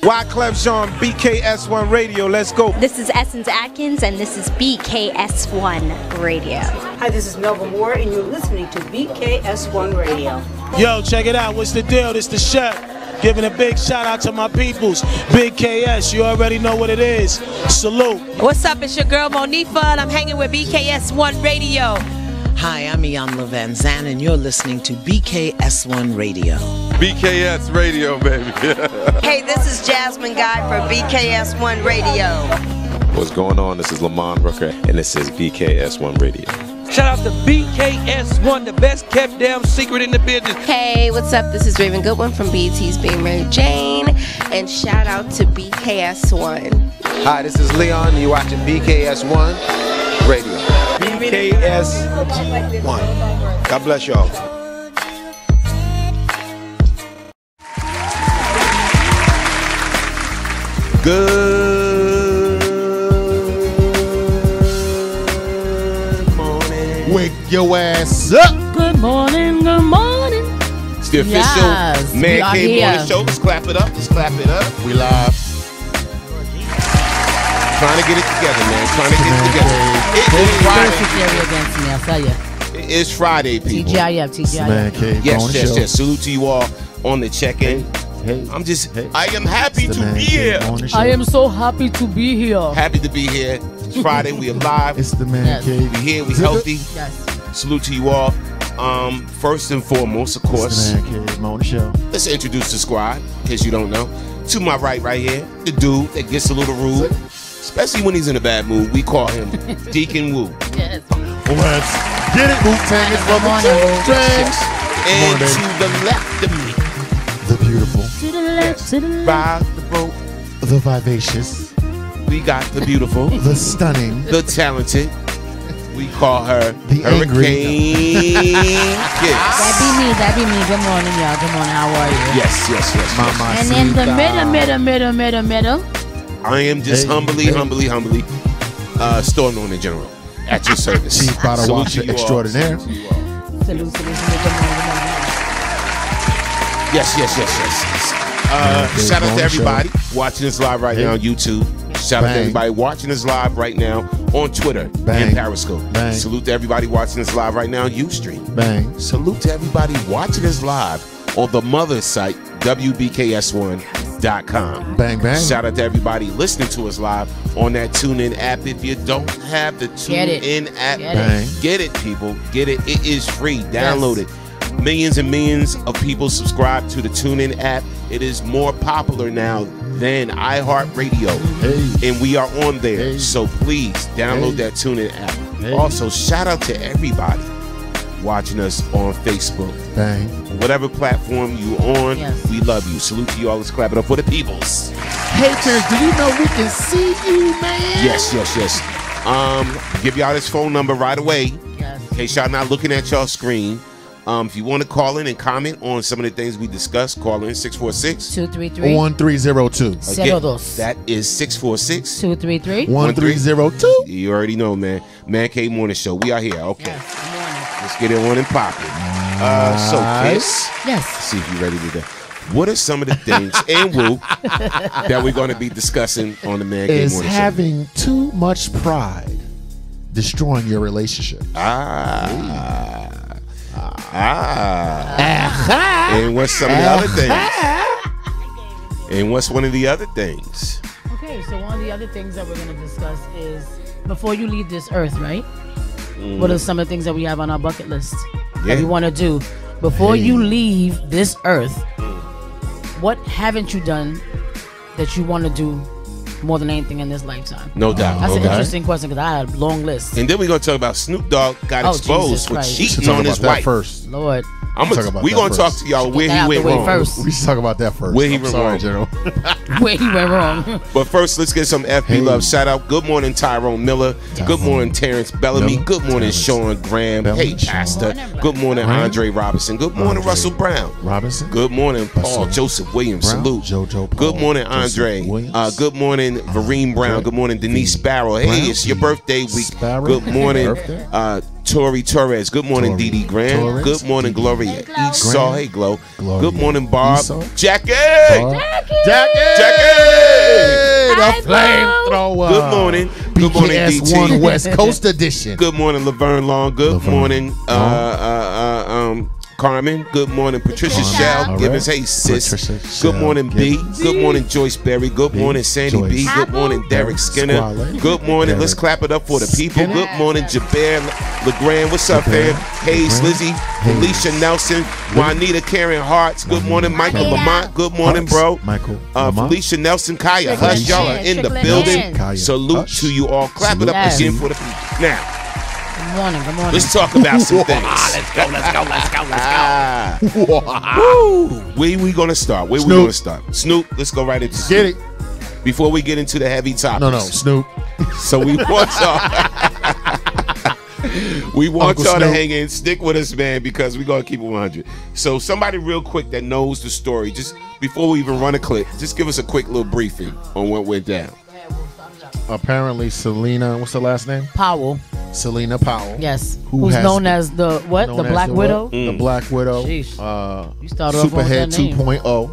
Wyclef Jean, BKS1 Radio. Let's go. This is Essence Atkins, and this is BKS1 Radio. Hi, this is Melba Moore, and you're listening to BKS1 Radio. Yo, check it out. What's the deal? This the chef. Giving a big shout out to my peoples. Big KS, you already know what it is. Salute. What's up? It's your girl Monifa, and I'm hanging with BKS1 Radio. Hi, I'm Iyanla Van Zandt, and you're listening to BKS1 Radio. BKS Radio, baby. Hey, this is Jasmine Guy for BKS1 Radio. What's going on? This is Lamont Brooker, and this is BKS1 Radio. Shout out to BKS1, the best kept damn secret in the business. Hey, what's up? This is Raven Goodwin from BET's Being Mary Jane, and shout out to BKS1. Hi, this is Leon, and you're watching BKS1 Radio. BKS1. God bless y'all. Good morning. Wake your ass up. Good morning, good morning. It's the official Man Cave Morning Show. Let's clap it up. Let's clap it up. We live. Trying to get it together, man. Trying to get it together. I'll tell you. It is Friday, people. TGIF. Man Cave yes. Salute to you all on the check-in. Hey, I am happy to be here. I am so happy to be here. Happy to be here. It's Friday. We are live. It's the Man Cave. We here. We healthy. Yes. Salute to you all. First and foremost, of course, it's the Man Cave Morning Show. Let's introduce the squad, in case you don't know. To my right here, the dude that gets a little rude, especially when he's in a bad mood. We call him Deacon Wu. Yes. Let's get it, Wu-Tang is from the Yes. And to the left of me, the beautiful. To the left, to the left. By the boat, the vivacious. we got the beautiful, the stunning, the talented. We call her the Hurricane Kiss. That be me. Good morning, y'all. Good morning. How are you? Yes. Mama, and in the middle. I am just humbly, Storm Norman General at your service. Chief Bottle Washer Extraordinaire. Salute. Yes. Shout out to everybody watching us live right now on YouTube. Shout out to everybody watching us live right now on Twitter and Periscope. Bang. Salute to everybody watching us live right now on Ustream. Bang. Salute to everybody watching us live on the mother site, WBKS1.com. Bang. Shout out to everybody listening to us live on that TuneIn app. If you don't have the TuneIn app, get it, people. Get it. It is free. Download it. Millions and millions of people subscribe to the TuneIn app. It is more popular now than iHeartRadio. And we are on there. So please download that TuneIn app. Also, shout out to everybody watching us on Facebook. Bang. Whatever platform you on, we love you. Salute to you all. Let's clap it up for the peoples. Haters, do you know we can see you, man? Yes. Give y'all this phone number right away. Yes. In case y'all not looking at y'all screen. If you want to call in and comment on some of the things we discussed, call in 646-233-1302. That is 646-233-1302. You already know, man. Man Cave Morning Show. We are here. Okay. Yes, good morning. Let's get it on and popping. So, Kiss. Yes. See if you're ready to do. What are some of the things and Woo that we're going to be discussing on the Man Cave Morning Show? Is having too much pride destroying your relationship? And what's some of the other things? And what's one of the other things? Okay, so one of the other things that we're going to discuss is before you leave this earth, right? What are some of the things that we have on our bucket list that we want to do before you leave this earth? What haven't you done that you want to do more than anything in this lifetime? No doubt. That's an interesting question because I had a long list. And then we're going to talk about Snoop Dogg got exposed for cheating on his wife. First. Lord. We're going to talk to y'all where he went wrong. We should talk about that first. Where he went wrong. General. Where he went wrong. But first, let's get some FB love. Shout out. Good morning, Tyrone Miller. Good morning, Terrence Bellamy. Good morning, Sean Graham. Hey, Pastor. Good morning, Andre Robinson. Good morning, Russell Brown. Good morning, Paul Joseph Williams. Salute. Good morning, Andre. Good morning, Vereen Brown. Good morning, Denise Sparrow. Hey, it's your birthday week. Good morning Tori Torres. Good morning, Dee Dee Graham. Torres. Good morning, Gloria Esau. Hey, Glow. Gloria Good morning, Barb. Esau. Jackie. The flamethrower. Good morning. Good morning, BKS1 DT. West Coast Edition. Good morning, Laverne Long. Good morning, Carmen. Good morning, Patricia Shell. Give us hey, sis. Good morning, B. Good morning, Joyce Berry. Good morning, Sandy B. Good morning, Derek Skinner. Good morning. Let's clap it up for the people. Good morning, Jaber LeGrand. What's up, fam? Hayes, Lizzie, Felicia Nelson, Juanita Karen Hartz. Good morning, Michael Lamont. Good morning, bro. Felicia Nelson, Kaya Hush. Y'all are in the building. Salute to you all. Clap it up again for the people. Now. Good morning. Let's talk about some things. Let's go. Where we gonna start? Where we gonna start? Snoop, let's go right into Snoop. Get it. Before we get into the heavy topics. No, Snoop. So we want y'all to hang in, stick with us, man, because we're gonna keep it 100. So somebody real quick that knows the story, just before we even run a clip, just give us a quick little briefing on what went down. Apparently, Selena, what's her last name? Powell. Selena Powell. Yes. Who's known as the what? The Black Widow? The Black Widow. Sheesh. You started Superhead 2.0.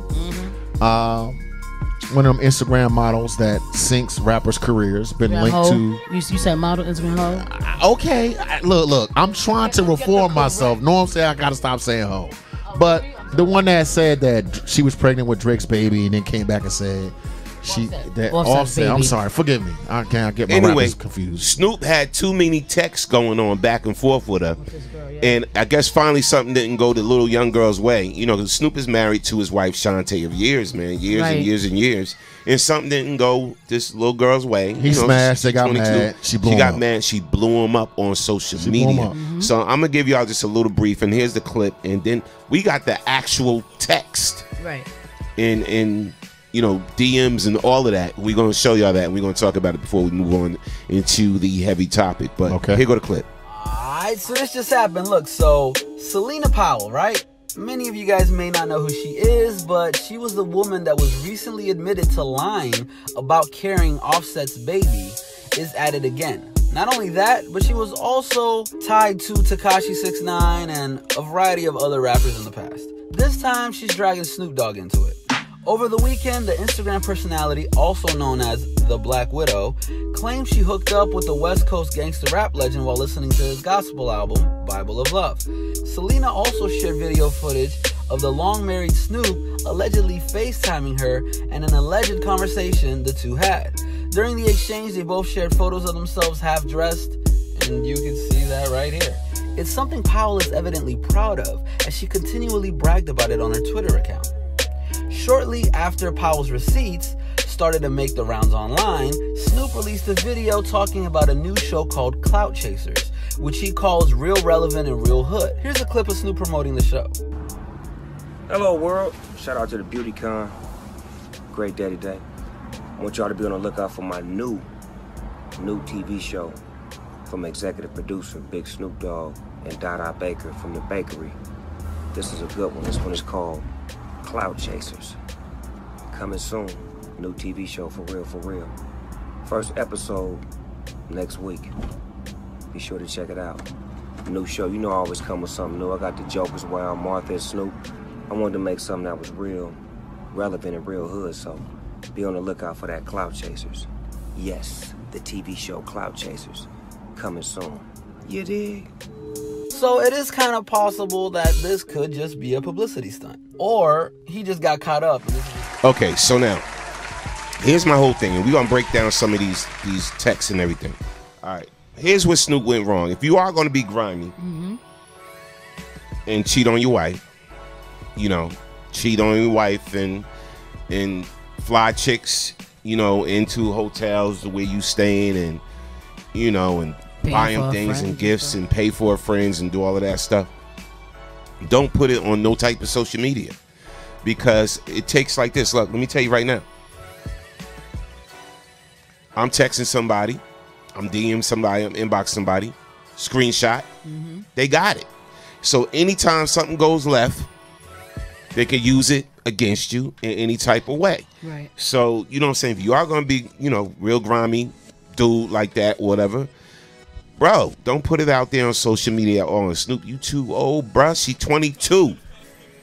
One of them Instagram models that sinks rappers' careers. Been linked to. You said model Instagram hoe? Okay. Look. I'm trying to reform myself. No, I'm saying I got to stop saying hoe. But the one that said that she was pregnant with Drake's baby and then came back and said Offset. I'm sorry, forgive me. I can't get my rappers confused. Snoop had too many texts going on back and forth with her, and I guess finally something didn't go the little young girl's way. You know, Snoop is married to his wife Shantae of years, man, and years, and something didn't go this little girl's way. He smashed. They got mad. She got mad. She blew him up on social media. So I'm gonna give y'all just a little brief, and here's the clip, and then we got the actual text, right? In you know, DMs and all of that. We're going to show y'all that, and we're going to talk about it before we move on into the heavy topic. But here go the clip. Alright, so this just happened. Look, so Selena Powell, right? Many of you guys may not know who she is, but she was the woman that was recently admitted to lying about carrying Offset's baby is at it again. Not only that, but she was also tied to Tekashi 6ix9ine and a variety of other rappers in the past. This time, she's dragging Snoop Dogg into it. Over the weekend, the Instagram personality, also known as The Black Widow, claimed she hooked up with the West Coast gangster rap legend while listening to his gospel album, Bible of Love. Selena also shared video footage of the long-married Snoop allegedly FaceTiming her and an alleged conversation the two had. During the exchange, they both shared photos of themselves half-dressed, and you can see that right here. It's something Powell is evidently proud of, as she continually bragged about it on her Twitter account. Shortly after Powell's receipts started to make the rounds online, Snoop released a video talking about a new show called Clout Chasers, which he calls real relevant and real hood. Here's a clip of Snoop promoting the show. Hello world, shout out to the Beauty Con, great day today. I want y'all to be on the lookout for my new TV show from executive producer Big Snoop Dogg and Dada Baker from The Bakery. This is a good one. This one is called Clout Chasers. Coming soon. New TV show for real. First episode next week. Be sure to check it out. New show, you know I always come with something new. I got the Jokers Wild, Martha and Snoop. I wanted to make something that was real, relevant and real hood, so be on the lookout for that Clout Chasers. Yes, the TV show Clout Chasers. Coming soon. You dig? So it is kind of possible that this could just be a publicity stunt. Or he just got caught up. Okay, so now, here's my whole thing. And we're going to break down some of these texts and everything. All right, here's where Snoop went wrong. If you are going to be grimy and cheat on your wife, you know, cheat on your wife and fly chicks, you know, into hotels where you staying and, you know, and buying things and gifts and pay for friends and do all of that stuff. Don't put it on no type of social media, because it takes like this. Look, let me tell you right now. I'm texting somebody, I'm DMing somebody, I'm inboxing somebody, screenshot, they got it. So anytime something goes left, they can use it against you in any type of way. Right. So, you know what I'm saying? If you are going to be, you know, real grimy dude like that, whatever, bro, don't put it out there on social media. Oh, Snoop, you too old, bro. She 22.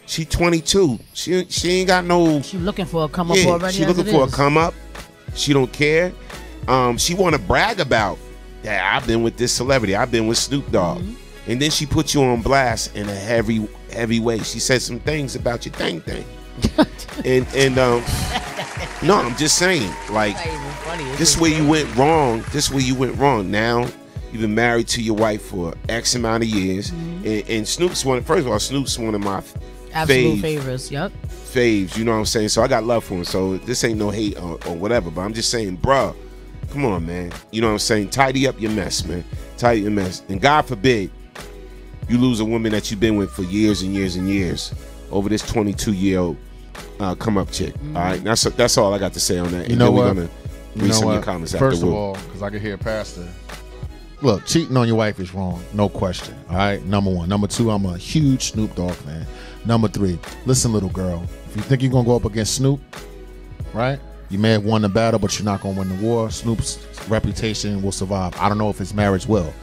She 22. She ain't got no. She looking for a come up already. She looking for a come up. She don't care. She want to brag about that. I've been with this celebrity. I've been with Snoop Dogg, and then she put you on blast in a heavy way. She said some things about your thing, and no, I'm just saying, like, this way you went wrong. This way you went wrong. Now you've been married to your wife for X amount of years, and Snoop's one. First of all, Snoop's one of my absolute favorites. Yep. Faves, you know what I'm saying? So I got love for him. So this ain't no hate or whatever, but I'm just saying, bruh, come on, man. You know what I'm saying? Tidy up your mess, man. Tidy your mess. And God forbid you lose a woman that you've been with for years and years and years over this 22-year-old come up chick. All right, that's all I got to say on that. You know what? We're gonna read some of your comments after. First of all, because I can hear Pastor. Look, cheating on your wife is wrong, no question. All right, number one. Number two, I'm a huge Snoop Dogg fan. Number three, listen, little girl. If you think you're gonna go up against Snoop, right? You may have won the battle, but you're not gonna win the war. Snoop's reputation will survive. I don't know if his marriage will.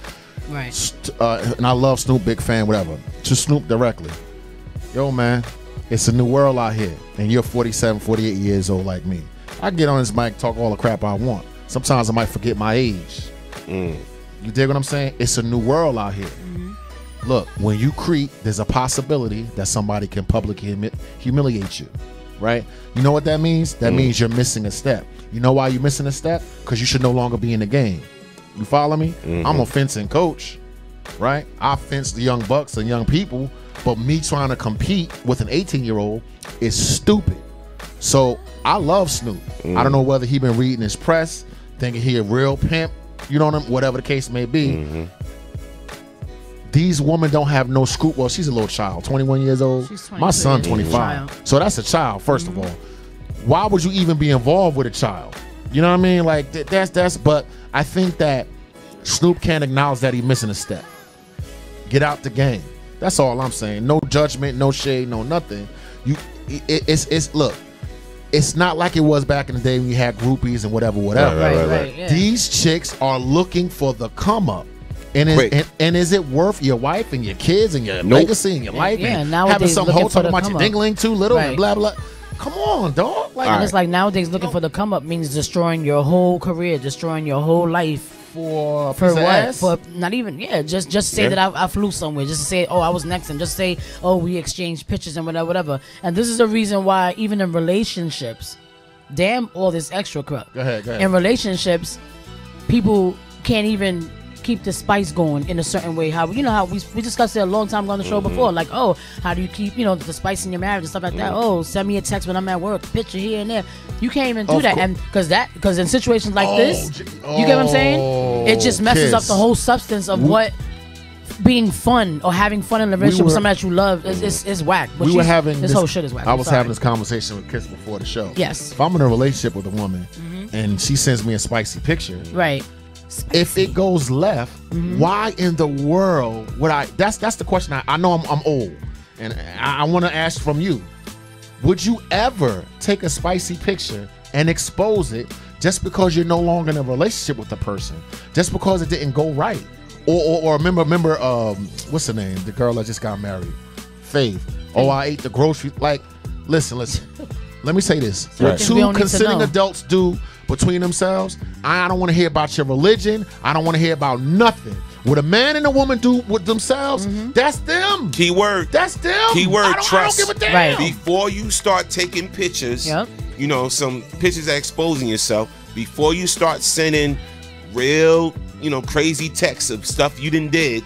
Right. And I love Snoop, big fan, whatever. To Snoop directly, yo, man, it's a new world out here, and you're 47, 48 years old like me. I get on this mic, talk all the crap I want. Sometimes I might forget my age. You dig what I'm saying? It's a new world out here. Look, when you creep, there's a possibility that somebody can publicly humiliate you, right? You know what that means? That means you're missing a step. You know why you're missing a step? Because you should no longer be in the game. You follow me? I'm a fencing coach, right? I fence the young bucks and young people, but me trying to compete with an 18-year-old is stupid. So I love Snoop. I don't know whether he been reading his press, thinking he a real pimp, you know what I mean? Whatever the case may be. These women don't have no scruple. Well, she's a little child, 21 years old. My son, 25. So that's a child, first of all. Why would you even be involved with a child? You know what I mean? Like, but I think that Snoop can't acknowledge that he's missing a step. Get out the game. That's all I'm saying. No judgment, no shade, no nothing. Look, it's not like it was back in the day when you had groupies and whatever. Right, yeah. These chicks are looking for the come up. And is it worth your wife and your kids and your legacy and your life and having some whole talking about your dingling too little and blah blah? Come on, dog. Like, and it's like nowadays looking for the come up means destroying your whole career, destroying your whole life. For what? Ass? For not even just say that I flew somewhere. Just to say, oh, I was next, and just say, oh, we exchanged pictures and whatever. And this is the reason why even in relationships, damn all this extra crap. Go ahead. In relationships, people can't even keep the spice going in a certain way. How we discussed it a long time ago on the show before. Like, oh, how do you keep the spice in your marriage and stuff like that? Oh, send me a text when I'm at work, picture here and there. You can't even do that, and because in situations like this, you get what I'm saying? It just messes up the whole substance of what being fun or having fun in a relationship with somebody that you love is whack. But we were having this whole shit is whack. I was having this conversation with Kiss before the show. Yes. If I'm in a relationship with a woman and she sends me a spicy picture, right? If it goes left, why in the world would I? That's the question. I know I'm old, and I want to ask from you. Would you ever take a spicy picture and expose it just because you're no longer in a relationship with the person, just because it didn't go right? Or remember, what's her name? The girl that just got married, Faith. Oh, I ate the grocery. Like, listen. Let me say this: what two consenting adults do between themselves, I don't want to hear about your religion. I don't want to hear about nothing. What a man and a woman do with themselves, that's them. Keyword. That's them. Keyword trust. I don't give a damn. Right. Before you start taking pictures, some pictures that exposing yourself, before you start sending real, crazy texts of stuff you done did,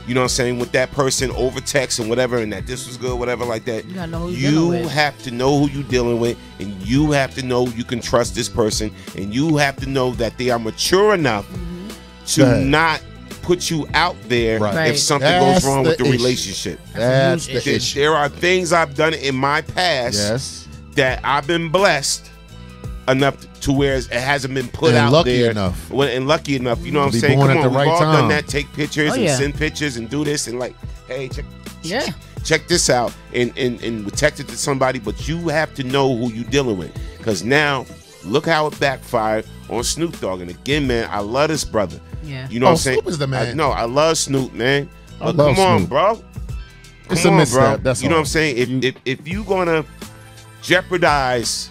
you know what I'm saying, with that person over text and whatever, and that this was good, whatever like that. You gotta know who you're dealing with. Have to know who you're dealing with, and you have to know you can trust this person, and you have to know that they are mature enough to not put you out there if something goes wrong with the relationship. That's the issue. There are things I've done in my past that I've been blessed enough to where it hasn't been put out there. And lucky enough, you know what I'm saying? Come on, we've all done that. Take pictures and send pictures and do this and like, hey, check this out and text it to somebody. But you have to know who you're dealing with, because now Look how it backfired on Snoop Dogg. And again, man, I love this brother. Yeah. You know what I'm saying? Snoop is the man. I love Snoop, man. But love come on, Snoop. bro. It's Come a on, misstep, bro. that's you know all. what I'm saying? If you gonna jeopardize,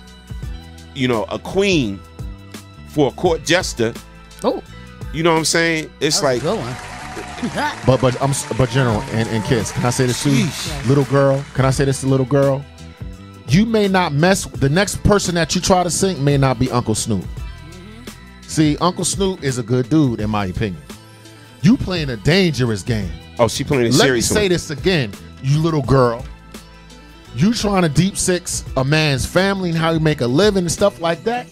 a queen for a court jester, you know what I'm saying? It's like, good one. but General and kids, can I say this to you? Little girl, can I say this to little girl? You may not the next person that you try to sing may not be Uncle Snoop. See, Uncle Snoop is a good dude, in my opinion. You playing a dangerous game. Oh, she playing a Let me serious say one. this again, you little girl. You trying to deep six a man's family and how you make a living and stuff like that.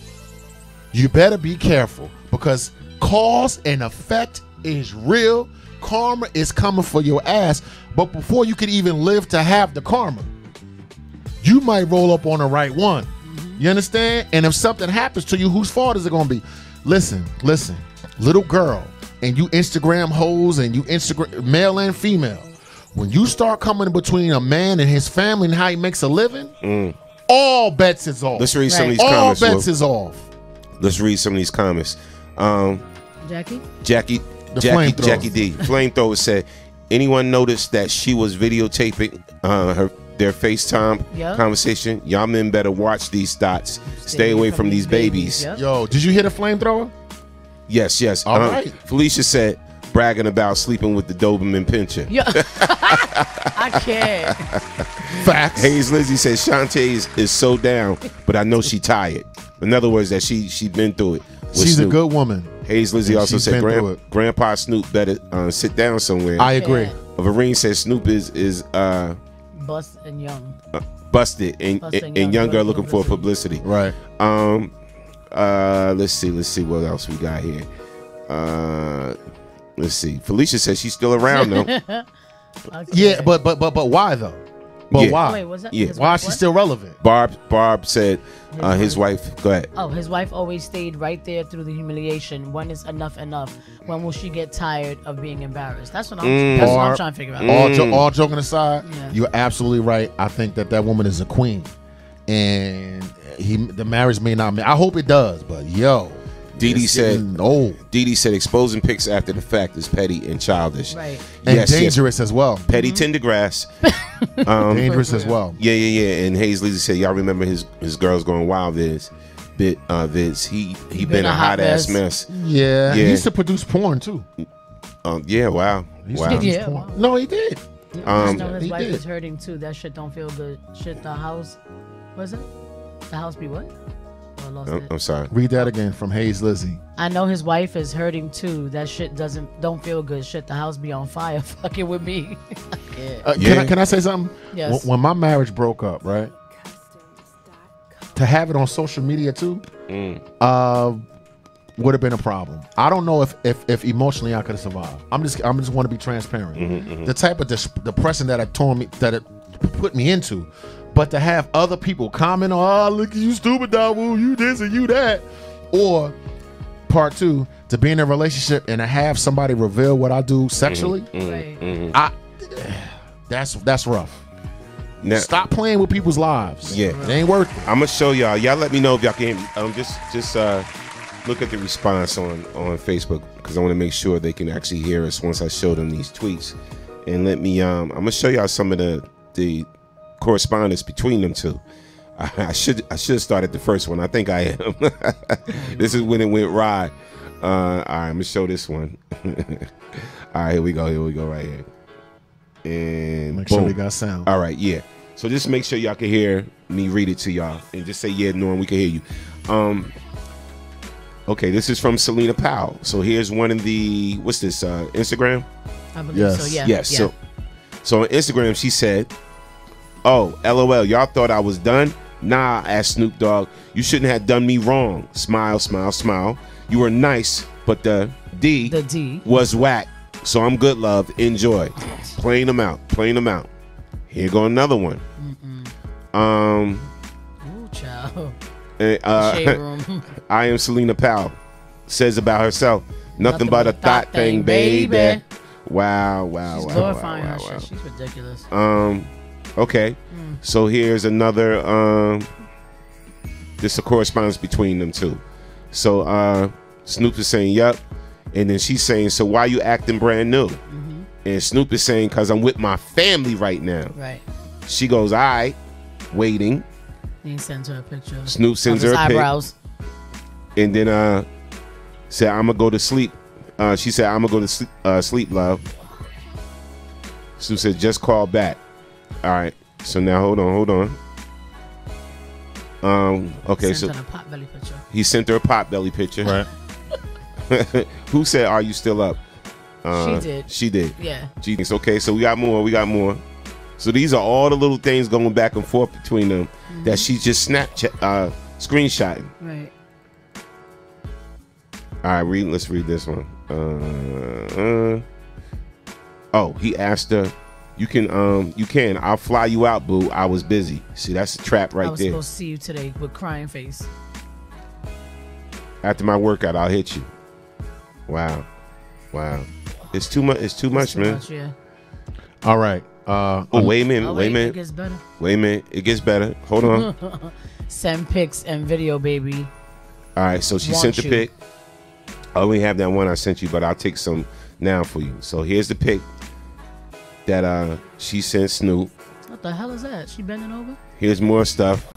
You better be careful, because cause and effect is real. Karma is coming for your ass. But before you could even live to have the karma, you might roll up on the right one. You understand? And if something happens to you, whose fault is it going to be? Listen, little girl, and you Instagram hoes, and you Instagram male and female. When you start coming in between a man and his family and how he makes a living, all bets is off. Let's read some of these all comments. All bets is off. Let's read some of these comments. Jackie D. Flamethrower said, anyone noticed that she was videotaping their FaceTime conversation? Y'all men better watch these thoughts. Stay away from these babies. Yep. Yo, did you hear the flamethrower? Yes. All right. Felicia said, bragging about sleeping with the Doberman Pinscher. Yeah. I can't. Facts. Hayes Lizzie says Shantae is so down, but I know she tired. In other words, that she been through it. She's Snoop. a good woman. Hayes Lizzie And also she's said been through it. Grandpa Snoop better sit down somewhere. I agree. Varine says Snoop is Bust and young. Busted and young girl looking for publicity. Right. Let's see what else we got here. Let's see. Felicia says she's still around though. Okay. Yeah, but why though? But Yeah. why? Wait, was that Yeah. his Why wife is she what? still relevant? Barb said his wife. Go ahead. Oh, his wife always stayed right there through the humiliation. When is enough enough? When will she get tired of being embarrassed? That's what I'm trying to figure out. All joking aside, Yeah. you're absolutely right. I think that woman is a queen, and the marriage may not. I hope it does, but yo, Dee said, "Oh, Dee said exposing pics after the fact is petty and childish, Right. and dangerous as well. Petty tender grass, Dangerous as well. Yeah. And Hayes Lizzie said, y'all remember his girls going wild? Viz, he been a hot ass mess. Yeah, he used to produce porn too. Yeah, wow, He used to wow. produce Yeah, porn. wow. No, he did. I know his he wife did. is hurting too. That shit don't feel good. Shit, the house. Was it? The house be what? Oh, I lost it. I'm sorry. Read that again from Hayes Lizzie. I know his wife is hurting too. That shit don't feel good. Shit, the house be on fire. Fucking with me. Yeah. Can I say something? Yes. When my marriage broke up, right? To have it on social media too, would have been a problem. I don't know if emotionally I could have survived. I'm just want to be transparent. The type of depression that it put me into, but to have other people comment, "Oh, look at you, stupid Dawu, you this and you that," or part two, to be in a relationship and to have somebody reveal what I do sexually, that's rough. Now, Stop playing with people's lives. Yeah. It ain't worth it. I'm gonna show y'all. Y'all let me know if y'all can just look at the response on Facebook, because I want to make sure they can actually hear us once I show them these tweets. And let me I'm gonna show y'all some of the correspondence between them two. I should have started the first one. I think I am. This is when it went right. All right, I'm gonna show this one. All right, here we go right here. And Make boom. sure we got sound. All right, yeah. So just make sure y'all can hear me read it to y'all, and just say, yeah, Norm, we can hear you. Okay, this is from Selena Powell. So here's one in the, what's this, Instagram? I believe so. Yeah. Yes. Yeah. So on Instagram, she said, "Oh, LOL, y'all thought I was done? Nah," asked Snoop Dogg. "You shouldn't have done me wrong. Smile, smile, smile. You were nice, but the D was whack. So I'm good, love. Enjoy." Playing them out. Here go another one. Ooh, child. Shade room. I am Selena Powell. Says about herself, nothing but a thought thing, baby. Wow. She's glorifying her shit. She's ridiculous. Okay. So here's another This is a correspondence between them two. So Snoop is saying, "Yup," and then she's saying, "So why you acting brand new?" And Snoop is saying, "Cause I'm with my family right now." Right. She goes, "All right, waiting." He sends her a picture. Snoop sends of her his a pic. eyebrows. And then said, "I'm gonna go to sleep." She said, "I'm gonna go to sleep, love." Snoop said, "Just call back." All right. So now hold on. Okay, Sent so her a potbelly picture. he sent her a potbelly picture. Right. Who said, "Are you still up?" She did. She did. Yeah. She thinks, okay, so we got more. So these are all the little things going back and forth between them that she just screenshotting. Right. All right, let's read this one. Oh, he asked her, you can, I'll fly you out, boo. I was busy. See, that's a trap right I was there. supposed to see you today with crying face. After my workout, I'll hit you. Wow. It's too much. It's too much, man. Yeah. All right. Wait a minute. It gets better. Wait a minute. It gets better. Hold on. Send pics and video, baby. All right. So she sent the pic. I only have that one I sent you, but I'll take some now for you. So here's the pic that she sent Snoop. What the hell is that? She bending over? Here's more stuff.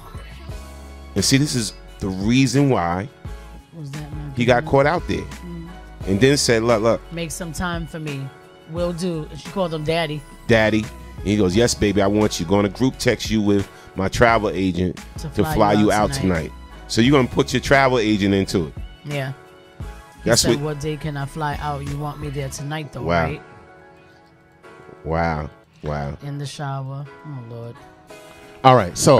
And see, this is the reason why he got caught out there. And then said, look. Make some time for me. Will do. And she called him daddy. Daddy. And he goes, yes, baby, I want you. Going to group text you with my travel agent to fly you out tonight. So you're going to put your travel agent into it. Yeah. That's said, what day can I fly out? You want me there tonight, though, right? Wow. In the shower. Oh, Lord. All right. So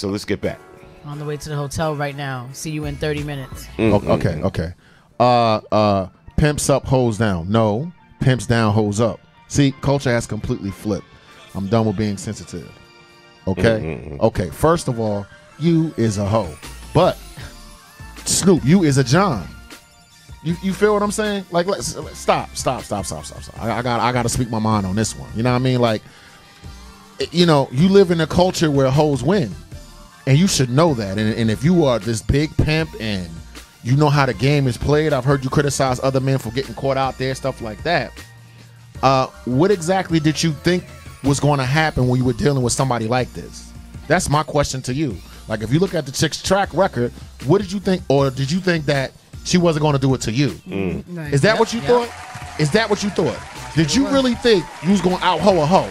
let's get back. On the way to the hotel right now. See you in 30 minutes. Okay. Pimps up, hoes down. No. Pimps down, hoes up. See, culture has completely flipped. I'm done with being sensitive. Okay? Okay. First of all, you is a hoe. But Snoop, you is a John. You feel what I'm saying? Like, let's stop. I gotta speak my mind on this one. You know what I mean? Like, you know, you live in a culture where hoes win, and you should know that. And if you are this big pimp and you know how the game is played, I've heard you criticize other men for getting caught out there, stuff like that. What exactly did you think was going to happen when you were dealing with somebody like this? That's my question to you. Like, if you look at the chick's track record, what did you think, or did you think that she wasn't going to do it to you? Right. Is that what you thought? Is that what you thought? Did you really think you was going to out-hoe a hoe?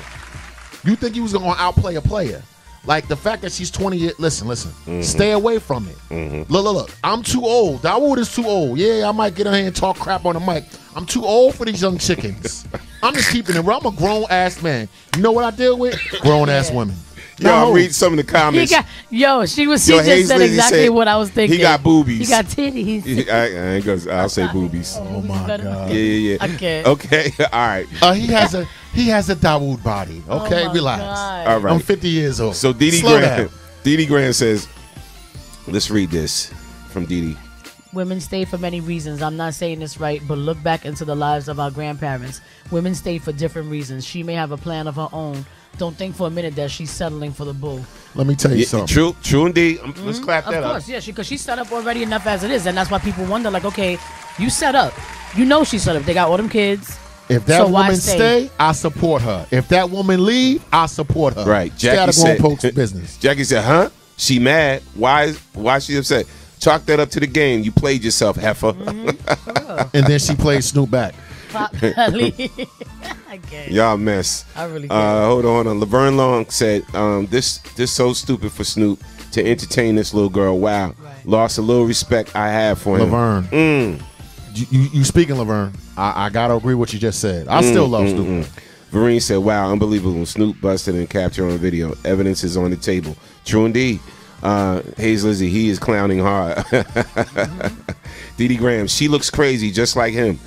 You think you was going to outplay a player? Like, the fact that she's 20 years, listen, stay away from it. Look, I'm too old. Dawood is too old. Yeah, I might get in here and talk crap on the mic. I'm too old for these young chickens. I'm just keeping it real. I'm a grown-ass man. You know what I deal with? Grown-ass women. Yo, I'll read some of the comments. She just said exactly what I was thinking. He got boobies. He got titties. I'll say boobies. Oh my God. Yeah. Okay. All right. He has a Dawood body. Okay, relax. God. All right. I'm 50 years old. So Dee Dee Graham says, let's read this from Dee Dee. Women stay for many reasons. I'm not saying this right, but look back into the lives of our grandparents. Women stay for different reasons. She may have a plan of her own. Don't think for a minute that she's settling for the bull. Let me tell you something. True indeed. Let's clap that up. Of course, yeah, because she's set up already enough as it is, and that's why people wonder, like, okay, you set up. You know she's set up. They got all them kids. If that woman stay, I support her. If that woman leave, I support her. Right. Jackie said, business. Jackie said, huh? She mad. Why she upset? Chalk that up to the game. You played yourself, heifer. And then she played Snoop back. Y'all mess. I really hold on. Laverne Long said, this so stupid for Snoop to entertain this little girl. Wow. Right. Lost a little respect I have for him. Laverne. You speaking, Laverne. I gotta agree with what you just said. I still love Snoop. Vereen said, wow, unbelievable. Snoop busted and captured on video. Evidence is on the table. True indeed. Hayes Lizzie, he is clowning hard. Dee Dee Graham, she looks crazy just like him.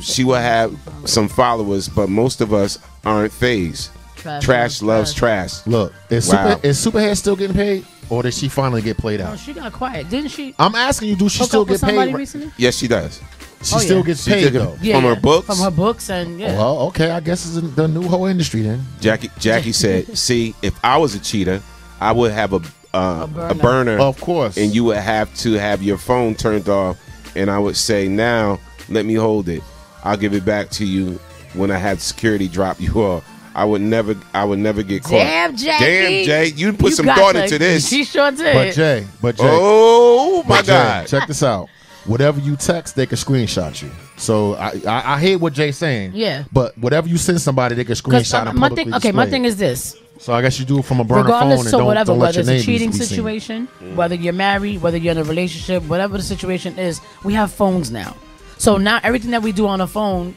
She will have some followers, but most of us aren't phased. Trash loves trash. Look, is Superhead still getting paid, or did she finally get played out? No, she got quiet, didn't she? I'm asking you, do she still get paid? Recently? Yes, she does. She still gets paid though. From her books. From her books, and Well, okay, I guess it's the new whole industry then. Jackie said, "See, if I was a cheater, I would have a burner, of course, and you would have to have your phone turned off. And I would say, now let me hold it. I'll give it back to you when I had security drop you off. I would never get caught. Damn, Jackie. Damn, Jay, you put some thought into this. She sure did. But Jay. Oh my God! Check this out. Whatever you text, they can screenshot you. So I hear what Jay's saying. Yeah. But whatever you send somebody, they can screenshot and publicly display. My thing is this. So I guess you do it from a burner Regardless, phone and so whatever, don't let whether your it's a name cheating be seen. situation, whether you're married, whether you're in a relationship, whatever the situation is, we have phones now. So now everything that we do on a phone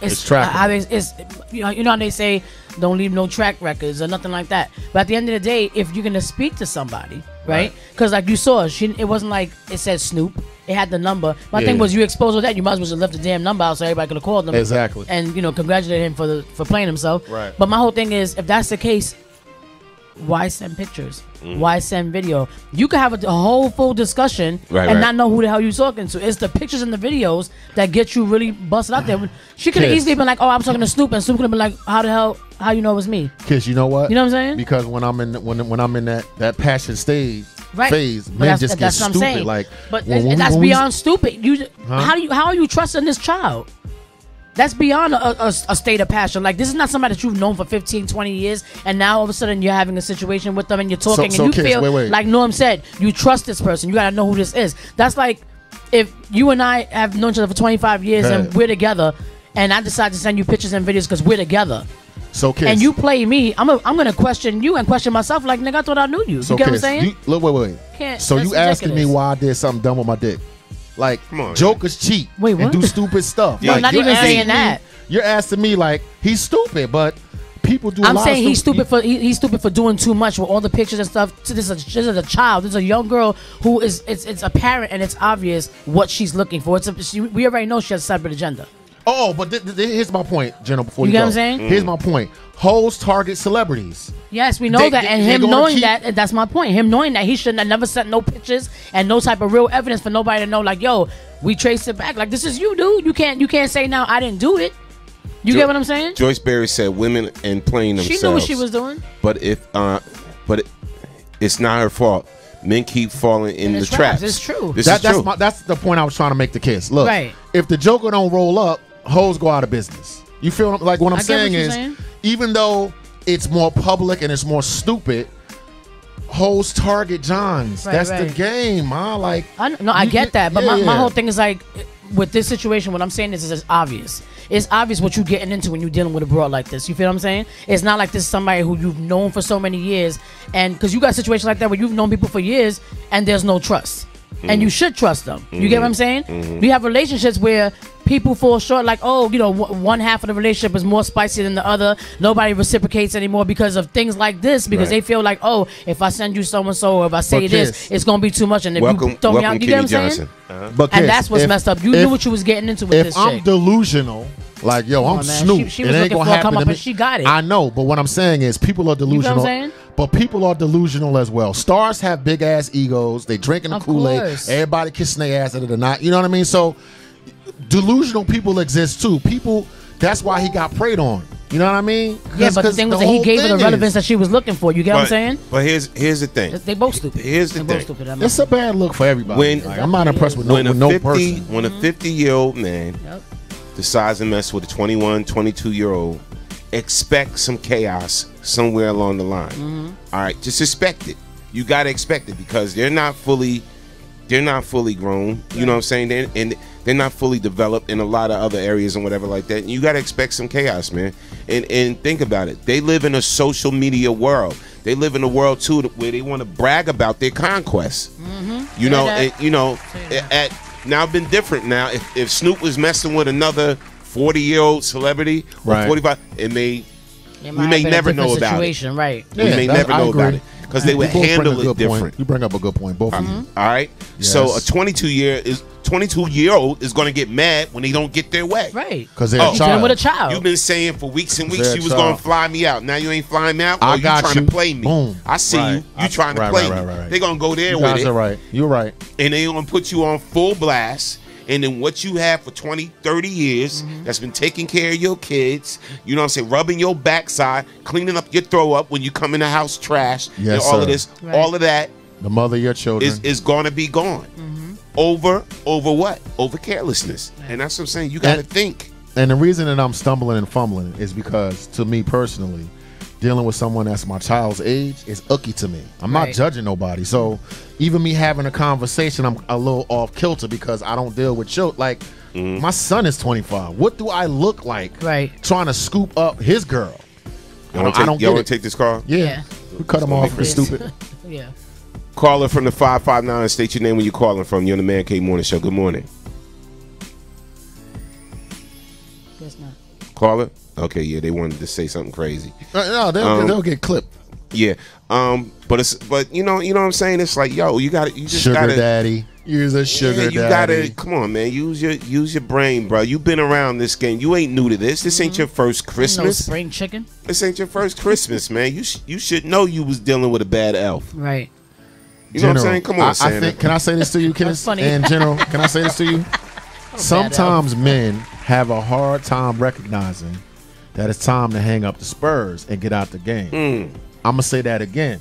is trackable. You know how they say don't leave no track records or nothing like that. But at the end of the day, if you're gonna speak to somebody, right? Because like you saw, it wasn't like it said Snoop. It had the number. My thing was, you exposed with that, you might as well just left the damn number out so everybody could have called them. Exactly. And congratulate him for playing himself. Right. But my whole thing is, if that's the case, why send pictures? Why send video? You could have a whole full discussion and not know who the hell you're talking to. It's the pictures and the videos that get you really busted out there. She could have easily been like, "Oh, I'm talking to Snoop," and Snoop could have been like, "How you know it was me?" Kiss, you know what? You know what I'm saying? Because when I'm in that passion stage phase, But men just get that's what I'm stupid. saying. Like, but that's beyond stupid. How are you trusting this child? That's beyond a state of passion. Like, this is not somebody that you've known for 15, 20 years, and now all of a sudden you're having a situation with them and you're talking and you kids, feel wait. like Norm said, you trust this person. You got to know who this is. That's like if you and I have known each other for 25 years and we're together, and I decide to send you pictures and videos because we're together. So, kids, and you play me, I'm going to question you and question myself like, nigga, I thought I knew you. So you get kids, what I'm saying? Look, wait. So you asking me why I did something dumb with my dick? Like, jokers cheat and do stupid stuff. No, like, not even saying that. You're asking me like, he's stupid, but people do. I'm saying he's stupid for doing too much with all the pictures and stuff. This is a child. This is a young girl who is it's apparent and it's obvious what she's looking for. We already know she has a separate agenda. Oh, but here's my point, Jenna. Before you get go, what I'm saying? Here's my point. Hoes target celebrities. Yes, we know that, and him knowing that, that's my point. Him knowing that he shouldn't have never sent no pictures and no type of real evidence for nobody to know. Like, yo, we traced it back. Like, this is you, dude. You can't say now I didn't do it. You get what I'm saying? Joyce Berry said women and playing themselves. She knew what she was doing. But it's not her fault. Men keep falling in the traps. It's true. That's the point I was trying to make the kiss. Look, if the Joker don't roll up, hoes go out of business. You feel like what I'm saying is, even though it's more public and it's more stupid, hoes target Johns. That's the game, ma. Like, I get that, but my whole thing is like, with this situation, what I'm saying is it's obvious. It's obvious what you're getting into when you're dealing with a broad like this. You feel what I'm saying? It's not like this is somebody who you've known for so many years, and because you got situations like that where you've known people for years and there's no trust. And you should trust them. You get what I'm saying? You have relationships where people fall short, like, oh, one half of the relationship is more spicy than the other. Nobody reciprocates anymore because of things like this, because they feel like, oh, if I send you so-and-so or if I say this, it's going to be too much. And if you throw me out, you get what I'm saying? And that's what's messed up. You knew what you was getting into with this shit. If I'm delusional, like, yo, I'm Snoop. She was looking for a come up and she got it. I know, but what I'm saying is people are delusional. You know what I'm saying? But people are delusional as well. Stars have big ass egos. They drinking the Kool-Aid. Everybody kissing their ass at it or not. You know what I mean? So delusional people exist too. People, that's why he got preyed on. You know what I mean? Yeah, but the thing was that he gave her the relevance that she was looking for. You get what I'm saying? But here's the thing. They both stupid. Here's the thing. It's a bad look for everybody. I'm not impressed with no person. When a 50-year-old man decides to mess with a 21, 22-year-old, expect some chaos somewhere along the line. All right, just expect it. You got to expect it because they're not fully grown. You know what I'm saying? They're not fully developed in a lot of other areas and whatever like that. And you got to expect some chaos, man. And think about it. They live in a social media world. They live in a world too where they want to brag about their conquests. Now it's been different now. If Snoop was messing with another 40-year-old celebrity or 45, we may never know about it. Right. We may never know about it because they would handle it different. You bring up a good point, both of you. All right. Yes. So a 22-year-old is going to get mad when they don't get their way. Right. Because they're a child. With a child. You've been saying for weeks and weeks you was going to fly me out. Now you ain't flying me out. I you got trying to play me. Boom. I see you. You trying to play me. They're going to go there with it. You're right. And they're going to put you on full blast. and then what you have for 20, 30 years that's been taking care of your kids, you know what I'm saying, rubbing your backside, cleaning up your throw up when you come in the house trash, Yes, all of sir. this, all of that The mother of your children. is going to be gone. Over what? Over carelessness. And that's what I'm saying. You got to think. And the reason that I'm stumbling and fumbling is because, to me personally, dealing with someone that's my child's age is icky to me. I'm not judging nobody. So even me having a conversation, I'm a little off kilter because I don't deal with children. Like, my son is 25. What do I look like trying to scoop up his girl? Y'all want to take this call? Yeah. We cut him off. It's stupid. Yeah. Caller from the 559. State your name where you're calling from. You're on the Man Cave Morning Show. Good morning. Guess not. Caller? Okay, yeah, they wanted to say something crazy. No, they'll get clipped. Yeah. But you know what I'm saying? It's like, yo, you just Sugar gotta, daddy. Use a sugar you daddy. gotta, come on, man. Use your brain, bro. You've been around this game. You ain't new to this. This ain't your first No Christmas. spring chicken. This ain't your first Christmas, man. You should know you was dealing with a bad elf. Right. You know what I'm saying? Come on, I Santa. think, can I say this to you, Kenneth? funny. And General, can I say this to you? Sometimes men have a hard time recognizing that it's time to hang up the spurs and get out the game. I'm going to say that again.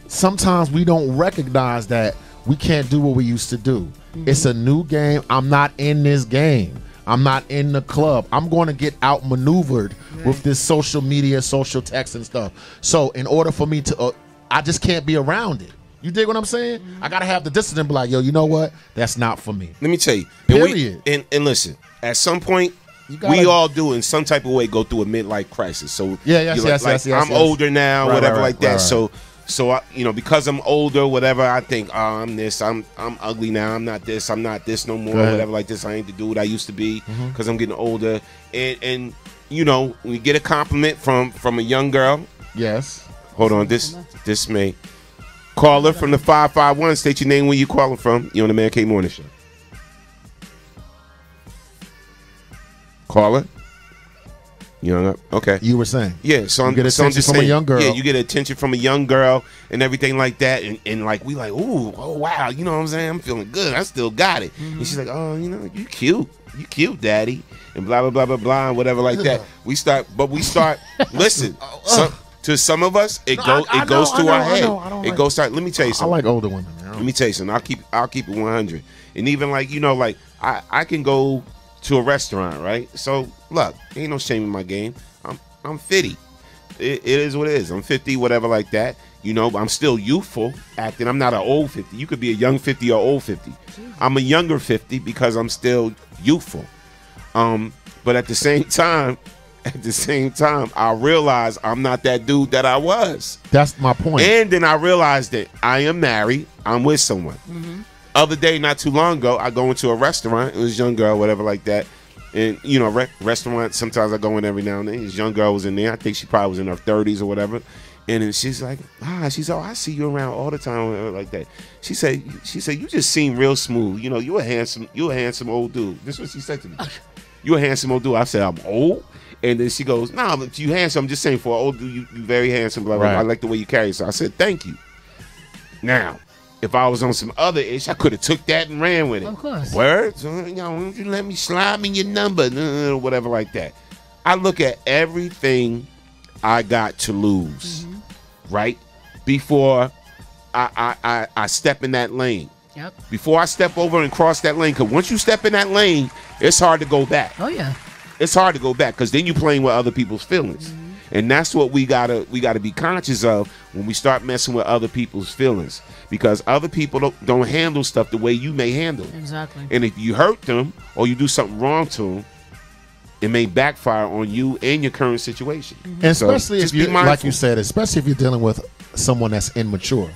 Sometimes we don't recognize that we can't do what we used to do. It's a new game. I'm not in this game. I'm not in the club. I'm going to get outmaneuvered with this social media, social text and stuff. So in order for me to, I just can't be around it. You dig what I'm saying? I got to have the distance and be like, yo, you know what? That's not for me. Let me tell you. Period. And listen, at some point, we all do in some type of way go through a midlife crisis. So yes. I'm older now, whatever like that. Right. So I, because I'm older, whatever, I think, oh, I'm this, I'm ugly now, I'm not this no more, whatever like this. I ain't the dude I used to be because I'm getting older. And we get a compliment from a young girl. Yes. Hold on, this may. Caller from the 551. State your name, where you calling from. You're on the Man Cave Morning Show. Caller. You hung up? Okay. You were saying. Yeah, so you get attention from a young girl. Yeah, you get attention from a young girl and everything like that. And like, we like, ooh, oh, wow. You know what I'm saying? I'm feeling good. I still got it. And she's like, oh, you cute. You cute, daddy. And blah, blah, blah, blah, blah, and whatever like that. We start, listen. To some of us, it goes through our head. It goes start. Let me tell you something. I like older women. Let me tell you something. I'll keep it 100. And even like I can go to a restaurant, right? So look, ain't no shame in my game. I'm 50. It is what it is. I'm 50, whatever like that. I'm still youthful acting. I'm not an old 50. You could be a young 50 or old 50. I'm a younger 50 because I'm still youthful. But at the same time, I realize I'm not that dude that I was. That's my point. And then I realized that I am married. I'm with someone. Other day, not too long ago, I go into a restaurant. It was a young girl, whatever like that. And, restaurant, sometimes I go in every now and then. This young girl was in there. I think she probably was in her 30s or whatever. And then she's like, I see you around all the time, whatever like that. She said, you just seem real smooth. You a handsome old dude. This is what she said to me. You a handsome old dude. I said, I'm old? And then she goes, nah, but you handsome. I'm just saying for an old dude, you very handsome, blah, blah, blah. I like the way you carry yourself. I said, thank you. Now, if I was on some other ish, I could have took that and ran with it. Of course. Word? So, why don't you let me slide me your number? Whatever like that. I look at everything I got to lose, right? Before I step in that lane. Yep. Before I step over and cross that lane. Because once you step in that lane, it's hard to go back. Oh, yeah. It's hard to go back because then you're playing with other people's feelings. And that's what we gotta be conscious of when we start messing with other people's feelings, because other people don't handle stuff the way you may handle it. Exactly. And if you hurt them or you do something wrong to them, it may backfire on you and your current situation. And especially if you, like you said, especially if you're dealing with someone that's immature.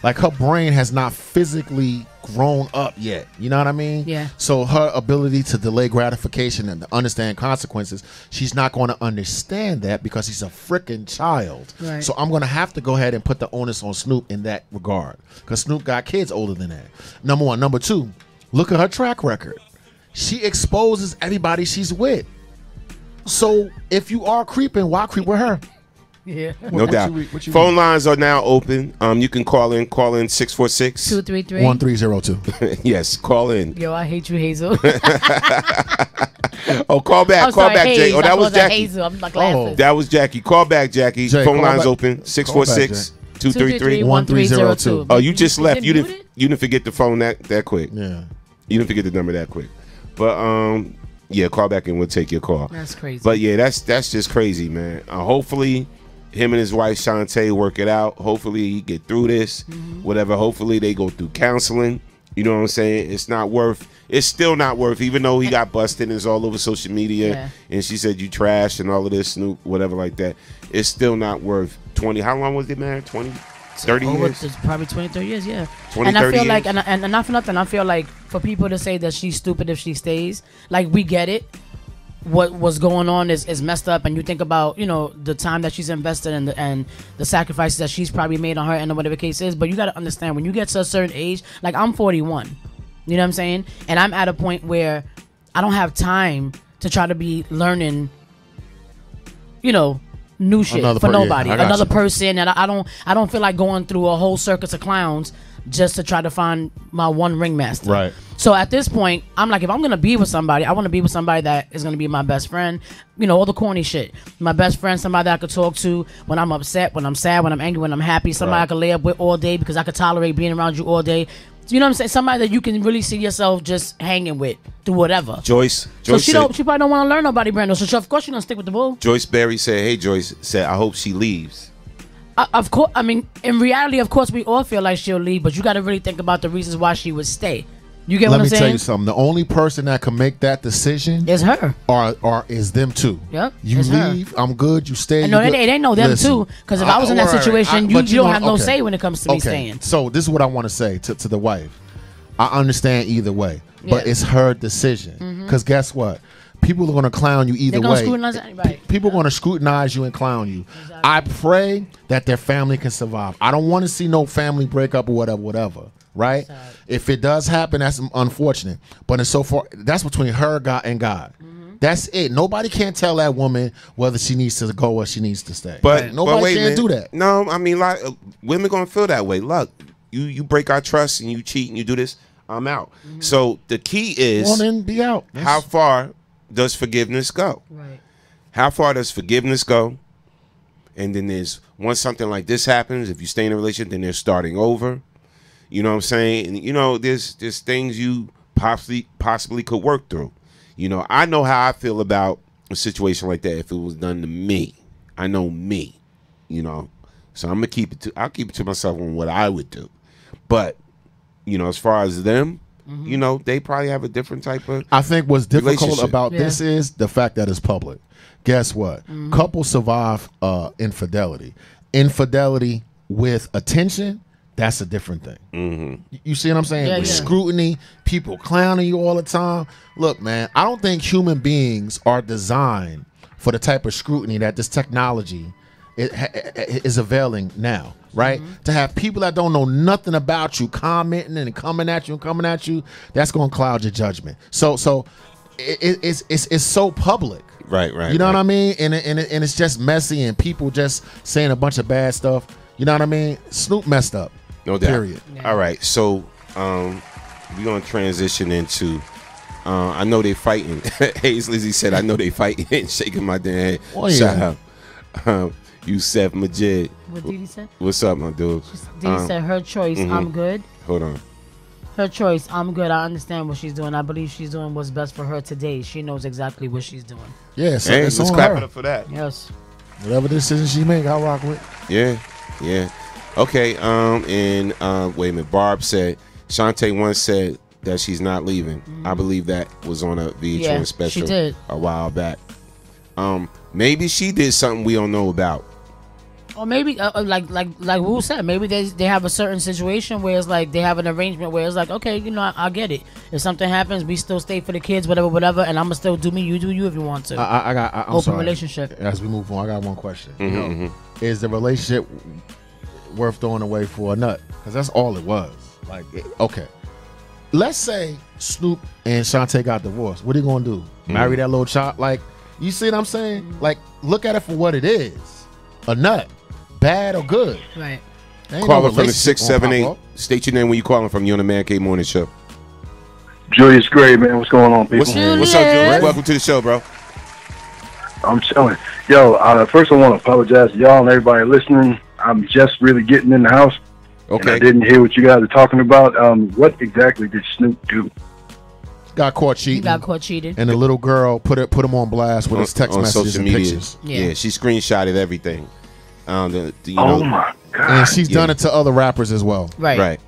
Like, her brain has not physically grown up yet. You know what I mean? Yeah. So her ability to delay gratification and to understand consequences, she's not going to understand that because she's a freaking child. Right. So I'm going to have to go ahead and put the onus on Snoop in that regard, because Snoop got kids older than that. Number one. Number two, look at her track record. She exposes everybody she's with. So if you are creeping, why creep with her? Yeah. No doubt. Phone lines are now open. You can call in 646 233 1302. Yes, call in. Yo, I hate you, Hazel. Oh, call back. Call back, Jay. Oh, that was Jackie. Hazel. I'm like laughing. That was Jackie. Call back, Jackie. Jay, Phone call lines back. open 646 233 1302. Oh, you just left. You didn't forget the phone that quick. Yeah. You didn't forget the number that quick. But yeah, call back and we'll take your call. That's crazy. But yeah, that's just crazy, man. Hopefully him and his wife Shantae work it out. Hopefully he get through this. Whatever. Hopefully they go through counseling. You know what I'm saying? It's still not worth, even though he got busted and it's all over social media. Yeah. And she said you trash and all of this, Snoop, whatever like that. It's still not worth 20. How long was they married? 20? 30 years? It's probably 20, 30 years, yeah. 20, and I 30 feel like, years? and not for nothing, I feel like for people to say that she's stupid if she stays, like we get it. What was going on is messed up, and you think about, you know, the time that she's invested in and the sacrifices that she's probably made on her end or whatever the case is. But you got to understand, when you get to a certain age, like I'm 41, you know what I'm saying? And I'm at a point where I don't have time to try to be learning, you know, new shit for nobody, another person, and I don't feel like going through a whole circus of clowns just to try to find my one ringmaster. Right. So at this point, I'm like, if I'm gonna be with somebody, I want to be with somebody that is gonna be my best friend. You know, all the corny shit. My best friend, somebody that I could talk to when I'm upset, when I'm sad, when I'm angry, when I'm happy. Somebody I could lay up with all day because I could tolerate being around you all day. You know what I'm saying? Somebody that you can really see yourself just hanging with through whatever. Joyce So she probably don't want to learn nobody, Brando. So of course she's gonna stick with the bull. Joyce Berry said, hey, Joyce said, I hope she leaves. Of course, I mean, in reality, of course, we all feel like she'll leave, but you got to really think about the reasons why she would stay. You get what I'm saying? Let me tell you something. The only person that can make that decision is her, or is them too. Yep. You leave, I'm good. You stay. No, it ain't no them too. Because if I was in that situation, you don't have no say when it comes to me staying. So this is what I want to say to the wife. I understand either way, but it's her decision. Because guess what? People are going to clown you either way. Scrutinize anybody. People are going to scrutinize you and clown you. Exactly. I pray that their family can survive. I don't want to see no family breakup or whatever. Right? If it does happen, that's unfortunate. But so far, that's between her and God. That's it. Nobody can't tell that woman whether she needs to go or she needs to stay. But nobody can do that. No, I mean, like, women gonna feel that way. Look, you break our trust and you cheat and you do this, I'm out. So the key is, well, then be out. How far does forgiveness go? Right. How far does forgiveness go? And then once something like this happens, if you stay in a relationship, then they're starting over. You know what I'm saying? And, you know, there's things you possibly could work through. You know, I know how I feel about a situation like that if it was done to me. I know me, you know. So I'll keep it to myself on what I would do. But, you know, as far as them, you know, they probably have a different type of I think what's difficult about this is the fact that it's public. Guess what? Couples survive infidelity. Infidelity with attention, that's a different thing. You see what I'm saying? With scrutiny, people clowning you all the time. Look, man, I don't think human beings are designed for the type of scrutiny that this technology is availing now, right? To have people that don't know nothing about you commenting and coming at you, that's going to cloud your judgment. So it's so public. Right. You know what I mean? And it's just messy and people just saying a bunch of bad stuff. You know what I mean? Snoop messed up. No doubt. Period. Yeah. All right. So we're going to transition into I know they fighting. Hayes Lizzie said, I know they fighting. Shaking my damn head. Oh, yeah. Shout out. Yusef Majid. What Didi said? What's up, my dude? Didi said, her choice, I'm good. Hold on. Her choice, I'm good. I understand what she's doing. I believe she's doing what's best for her today. She knows exactly what she's doing. Yeah, so let's clap it up for that. Yes. Whatever decision she make, I'll rock with. Yeah. Okay, and wait a minute. Barb said, Shantae once said that she's not leaving. I believe that was on a VH1 special she did. A while back. Maybe she did something we don't know about. Or maybe, like Wu said, maybe they have a certain situation where it's like they have an arrangement where it's like, okay, you know, I get it. If something happens, we still stay for the kids, whatever, and I'm gonna still do me, you do you if you want to. I'm open sorry. relationship. As we move on, I got one question. Is the relationship worth throwing away for a nut? Because that's all it was. Like, okay, let's say Snoop and Shantae got divorced. What are you gonna do? Marry that little child? Like, you see what I'm saying? Like, look at it for what it is. a nut, bad or good. Right. Caller from the 678. State your name when you calling from. You on the Man Cave Morning Show. Julius Gray, man. What's going on, people? What's up, Julius? Welcome to the show, bro. I'm chilling. Yo, first I want to apologize to y'all and everybody listening. I'm just really getting in the house. Okay. And I didn't hear what you guys are talking about. What exactly did Snoop do? Got caught cheating. He got caught cheating. And the little girl put him on blast with his text messages social and media. pictures. Yeah, she screenshotted everything. Oh my God. And she's done it to other rappers as well. Right.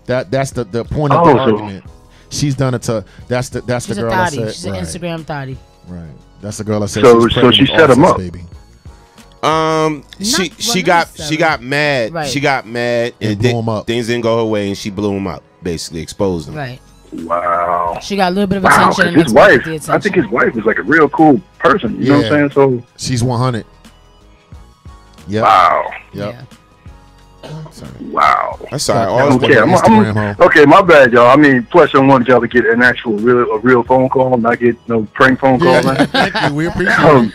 That's the point of the argument. She's done it to that's the She's a girl that thotty. said She's an Instagram thotty. Right. That's the girl that said So she set him up. Baby. She got mad. Right. She got mad and blew him up. Things didn't go her way, and she blew him up. Basically exposed him. Right. Wow. She got a little bit of Wow, attention. 'cause his wife, I think his wife is like a real cool person. You know what I'm saying? So she's 100. Yep. Wow. Yep. Wow. That's all right. Okay, my bad, y'all. I mean, plus I wanted y'all to get an actual real phone call, not get no prank phone call. Man. Thank you. We appreciate it.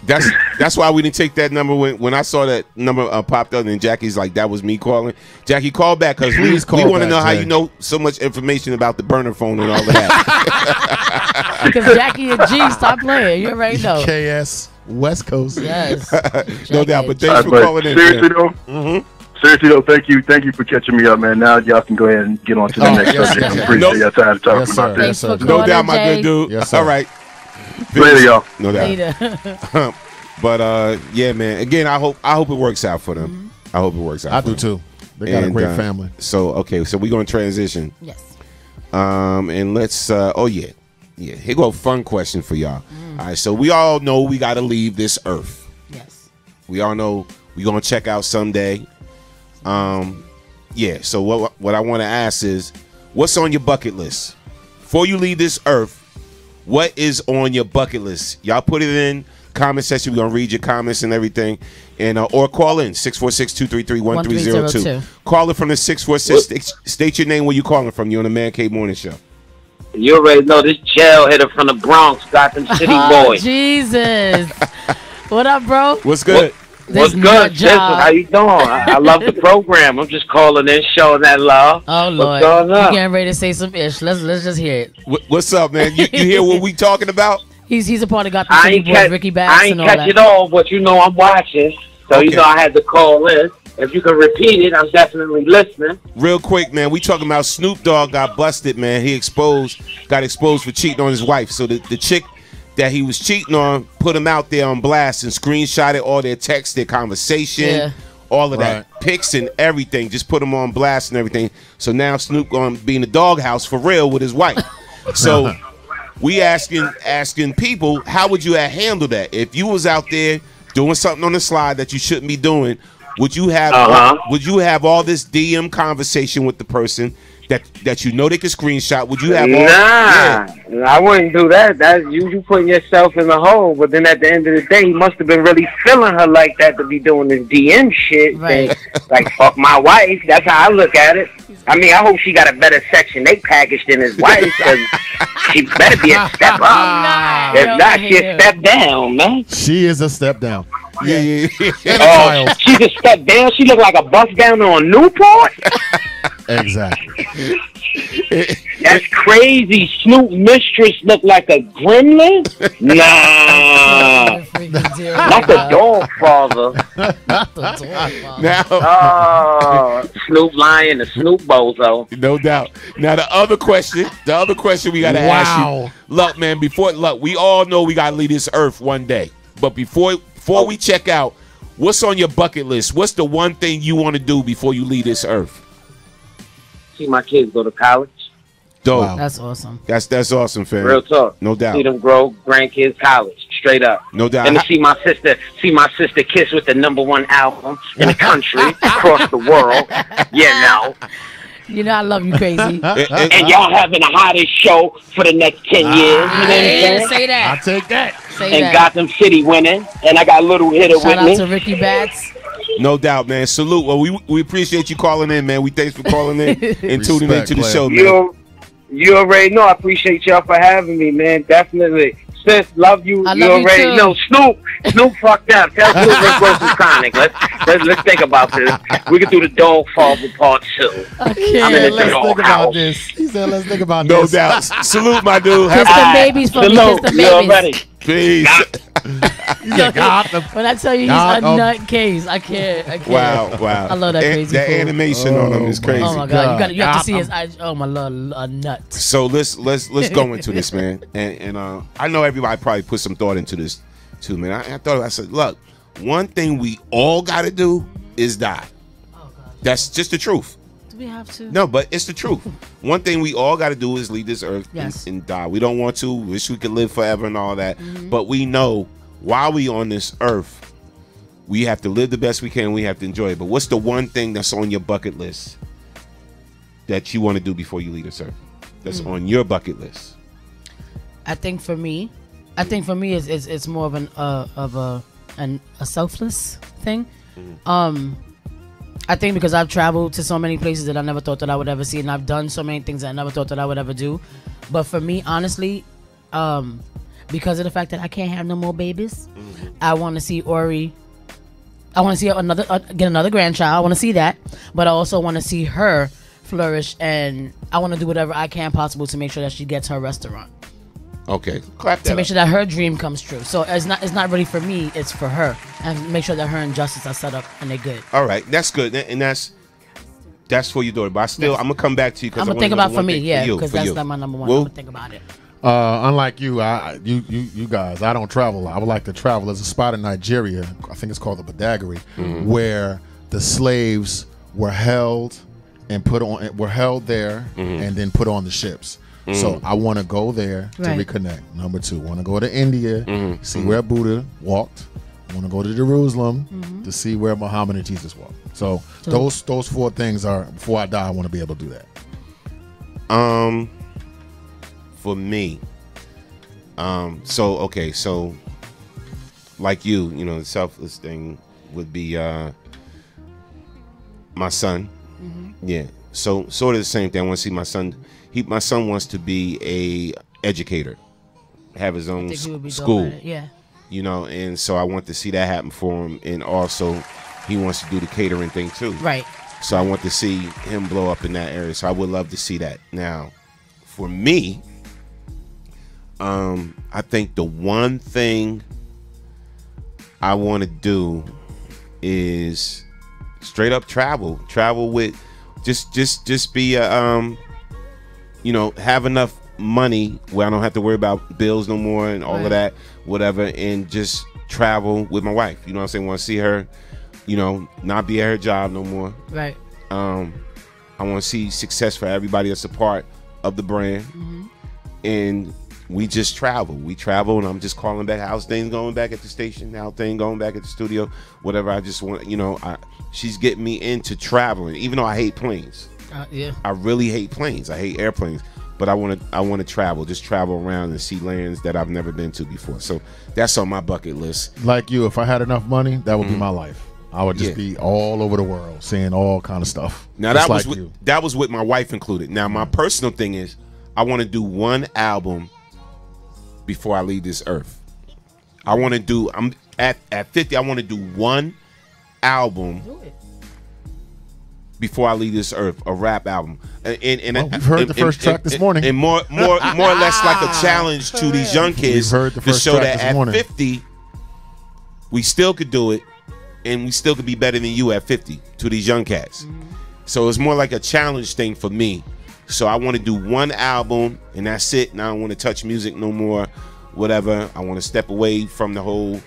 That's why we didn't take that number when I saw that number popped up, and Jackie's like, that was me calling. Jackie, call back because we want to know how you know so much information about the burner phone and all of that. Because Jackie and G, stop playing. You already know. KS West Coast. Yes. No doubt. But thanks for calling in. Seriously though, thank you for catching me up, man. Now y'all can go ahead and get on to the next subject. I appreciate y'all time to talk about this. No doubt, my good dude. Yes, all right. Later, y'all. No doubt. Later. But yeah, man. Again, I hope it works out for them. I hope it works out. I do too. They got a great family. So okay, so we're gonna transition. Yes. And let's. Here go a fun question for y'all. All right, so we all know we got to leave this earth. Yes. We all know we're gonna check out someday. Yeah. So what I want to ask is, what's on your bucket list before you leave this earth? What is on your bucket list? Y'all put it in comment section. We're gonna read your comments and everything, and or call in 646-233-1302. Call it from the 646. State your name where you calling from. You're on the Man Cave Morning Show. You already know this jail hitter from the Bronx, Gotham City boy. Jesus. What up, bro? What's good? What's good, Jason? How you doing? I love the program. I'm just calling in, showing that love. Oh Lord, what's going on? You getting ready to say some ish? Let's just hear it. What's up, man? You hear what we talking about? He's a part of Gotham City boys, Ricky Bass. I ain't catch it all, but you know I'm watching, so you know I had to call in. If you can repeat it, I'm definitely listening. Real quick, man, we talking about Snoop Dogg got busted, man. He got exposed for cheating on his wife. So the chick that he was cheating on put him out there on blast and screenshotted all their texts, their conversation, all of that, pics and everything. Just put him on blast and everything. So now Snoop gonna be in the doghouse for real with his wife. So we asking people, how would you have handled that if you was out there doing something on the slide that you shouldn't be doing? Would you have all this DM conversation with the person that you know they could screenshot? Would you have I wouldn't do that. That's you putting yourself in the hole. But then at the end of the day, he must have been really feeling her like that to be doing this DM shit. Right. Like, fuck my wife. That's how I look at it. I mean, I hope she got a better Section 8 package than his wife, because she better be a step up. If not, she a step down, man. She is a step down. Yeah. Oh, she's a step down. She look like a bus down on Newport. Exactly. That's crazy. Snoop mistress look like a gremlin? Nah. Not the dog father. Not the dog father. Now, Snoop lying, the Snoop bozo. No doubt. Now the other question we gotta ask you. Look, man, we all know we gotta leave this earth one day. But before we check out, what's on your bucket list? What's the one thing you want to do before you leave this earth? See my kids go to college. Dope. Wow. That's awesome. That's awesome, fam. Real talk. No doubt. See them grow, grandkids, college, straight up. No doubt. And to see my sister kiss with the #1 album in the country, across the world. You know I love you, crazy. And y'all having the hottest show for the next 10 years. You know what I'm saying? Say that. I'll take that. And Gotham City winning. And I got a little hitter with me. Shout out to Ricky Bats. No doubt, man. Salute. Well, we appreciate you calling in, man. We thanks for calling in and tuning into the show, man. You already know. I appreciate y'all for having me, man. Definitely. Sis, love you. You already know. Snoop fucked up. Tell Snoop let's go some Chronic. Let's think about this. We can do the Dog Father Part 2. Okay, let's think about this. He said, let's think about no this. No doubt. Salute, my dude. Kiss the babies for me. Kiss the babies. Peace. When I tell you he's a nutcase, I can't. Wow. I love that crazy. That animation on him is crazy. Oh my God, you have to see his eyes. Oh my Lord, a nut. So let's go into this, man. And I know everybody probably put some thought into this too, man. I said, look, one thing we all got to do is die. Oh God. That's just the truth. Do we have to? No, but it's the truth. One thing we all got to do is leave this earth and die. We don't want to. Wish we could live forever and all that. Mm-hmm. But we know while we on this earth, we have to live the best we can. We have to enjoy it. But what's the one thing that's on your bucket list that you want to do before you leave this earth? That's on your bucket list. I think for me, it's more of a selfless thing. Mm-hmm. I think because I've traveled to so many places that I never thought that I would ever see, and I've done so many things that I never thought that I would ever do. But for me, honestly, because of the fact that I can't have no more babies, I want to see Ori. I want to see get another grandchild. I want to see that, but I also want to see her flourish, and I want to do whatever I can possible to make sure that she gets her restaurant. Okay, clap that to make up. sure that her dream comes true. So it's not really for me; it's for her, and make sure that her and Justice are set up and they're good. All right, that's good, and that's for your daughter. But I'm gonna come back to you because I'm gonna think about for me, because that's not my number one. I'm gonna think about it. Unlike you, you guys, I don't travel. I would like to travel. There's a spot in Nigeria, I think it's called the Badagry, where the slaves were held and were held there and then put on the ships. So I want to go there to reconnect. Number 2, want to go to India, see where Buddha walked. I want to go to Jerusalem to see where Muhammad and Jesus walked. So those 4 things are, before I die, I want to be able to do that. For me, so like you know, the selfless thing would be my son. Yeah. So sort of the same thing. I want to see my son. My son wants to be a educator, have his own school. Yeah. You know, and so I want to see that happen for him, and also he wants to do the catering thing too. Right. So I want to see him blow up in that area. So I would love to see that. Now, for me, I think the one thing I want to do is straight up travel with just be you know, have enough money where I don't have to worry about bills no more and all of that, whatever, and just travel with my wife. You know what I'm saying? Want to see her, you know, not be at her job no more. Right. I want to see success for everybody that's a part of the brand. And we just travel. We travel, and I'm just calling back. How's things going back at the station? How things going back at the studio? Whatever. I just want, you know, she's getting me into traveling, even though I hate planes. Yeah. I really hate planes. I hate airplanes. But I want to travel, just travel around and see lands that I've never been to before. So that's on my bucket list. Like you, if I had enough money, that would be my life. I would just be all over the world, seeing all kind of stuff. Now that was with my wife included. Now my personal thing is, I want to do one album before I leave this earth. I want to do. I'm at 50. I want to do one album before I leave this earth, a rap album. And we've heard the first track this morning, and more or less like a challenge to these young kids to show that at 50 we still could do it, and we still could be better than you at 50 to these young cats. So it's more like a challenge thing for me. So I want to do one album, and that's it. And I don't want to touch music no more, whatever. I want to step away from the whole,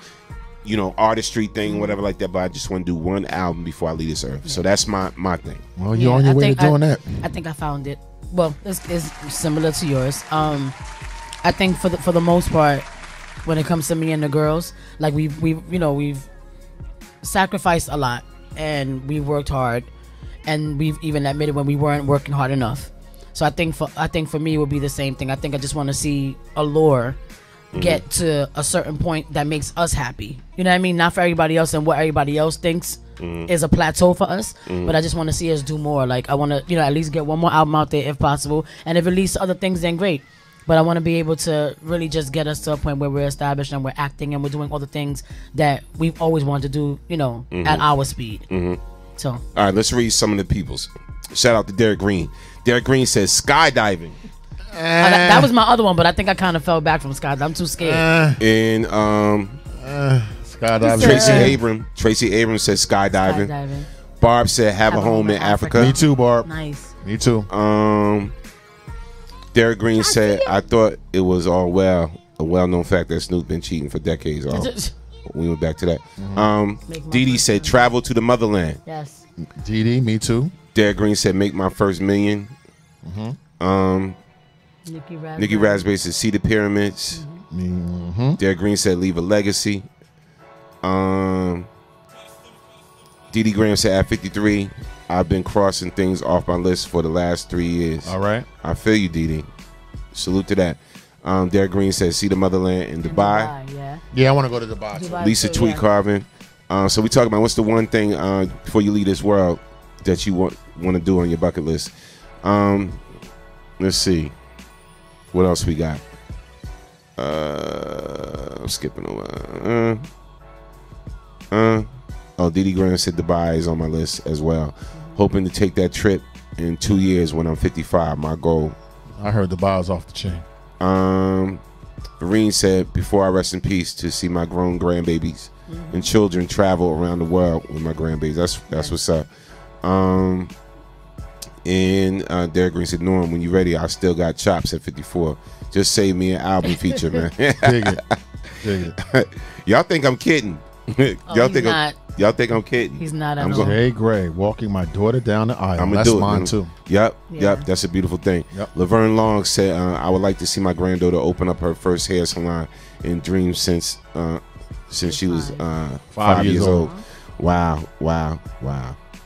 you know, artistry thing, whatever like that. But I just want to do one album before I leave this earth. So that's my thing. Well, you're on your way to doing that. I think I found it. Well, it's similar to yours. I think for the most part, when it comes to me and the girls, like we've sacrificed a lot, and we worked hard, and we've even admitted when we weren't working hard enough. So I think for me it would be the same thing. I think I just want to see Allure get to a certain point that makes us happy. You know what I mean? Not for everybody else and what everybody else thinks is a plateau for us. But I just want to see us do more. Like I want to, at least get one more album out there if possible. And if it leads to other things, then great. But I want to be able to really just get us to a point where we're established and we're acting and we're doing all the things that we've always wanted to do, at our speed. So, all right, let's read some of the people's. Shout out to Derek Green. Derek Green says skydiving. That was my other one, but I think I kind of fell back from skydiving. I'm too scared. And skydiving. Tracy Abrams says skydiving. Barb said have a home in Africa. Me too, Barb. Nice. Me too. Derek Green said, I thought it was all a well-known fact that Snoop been cheating for decades. We went back to that. Dee said, travel to the motherland. Yes. Dee, me too. Derek Green said, make my first million. Nikki Raspberry said, see the pyramids. Derek Green said, leave a legacy. Dee Graham said, at 53, I've been crossing things off my list for the last 3 years. All right. I feel you, Dee. Salute to that. Derek Green says, see the motherland in Dubai. Yeah, I want to go to Dubai. Lisa Tweet Carvin. So we talking about what's the one thing before you leave this world that you want to do on your bucket list. Let's see. What else we got? I'm skipping over. Dee Graham said Dubai is on my list as well. Hoping to take that trip in 2 years when I'm 55. My goal. I heard Dubai was off the chain. Vereen said, before I rest in peace, to see my grown grandbabies and children travel around the world with my grandbabies. That's what's up. And Derek Green said, Norm, when you ready, I still got chops at 54. Just save me an album feature, man. Dig it. Y'all think I'm kidding. Y'all think I'm kidding. He's not at all. Jay Gray, walking my daughter down the aisle. That's mine too. Yep. That's a beautiful thing. Laverne Long said, I would like to see my granddaughter open up her first hair salon in dreams since she was 5 years old. Wow.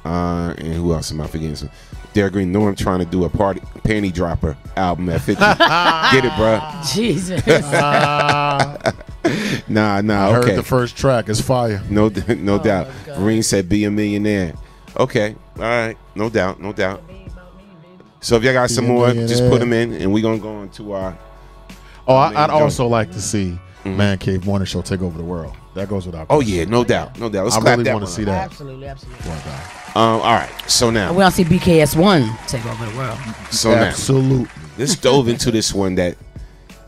And who else am I forgetting? Derek Green, Norm trying to do a panty dropper album at 50. Get it, bro. Jesus. Nah. I heard the first track is fire. No doubt. Vereen said, be a millionaire. Okay. All right. No doubt. So if y'all got some more, just put them in, and we're going to go into our... I'd also like to see Man Cave Morning Show take over the world. That goes without question. Oh, yeah. No doubt. Let's clap really that want to see that. Absolutely. All right. So now... We want to see BKS1 take over the world. So absolutely. Let's dove into this one that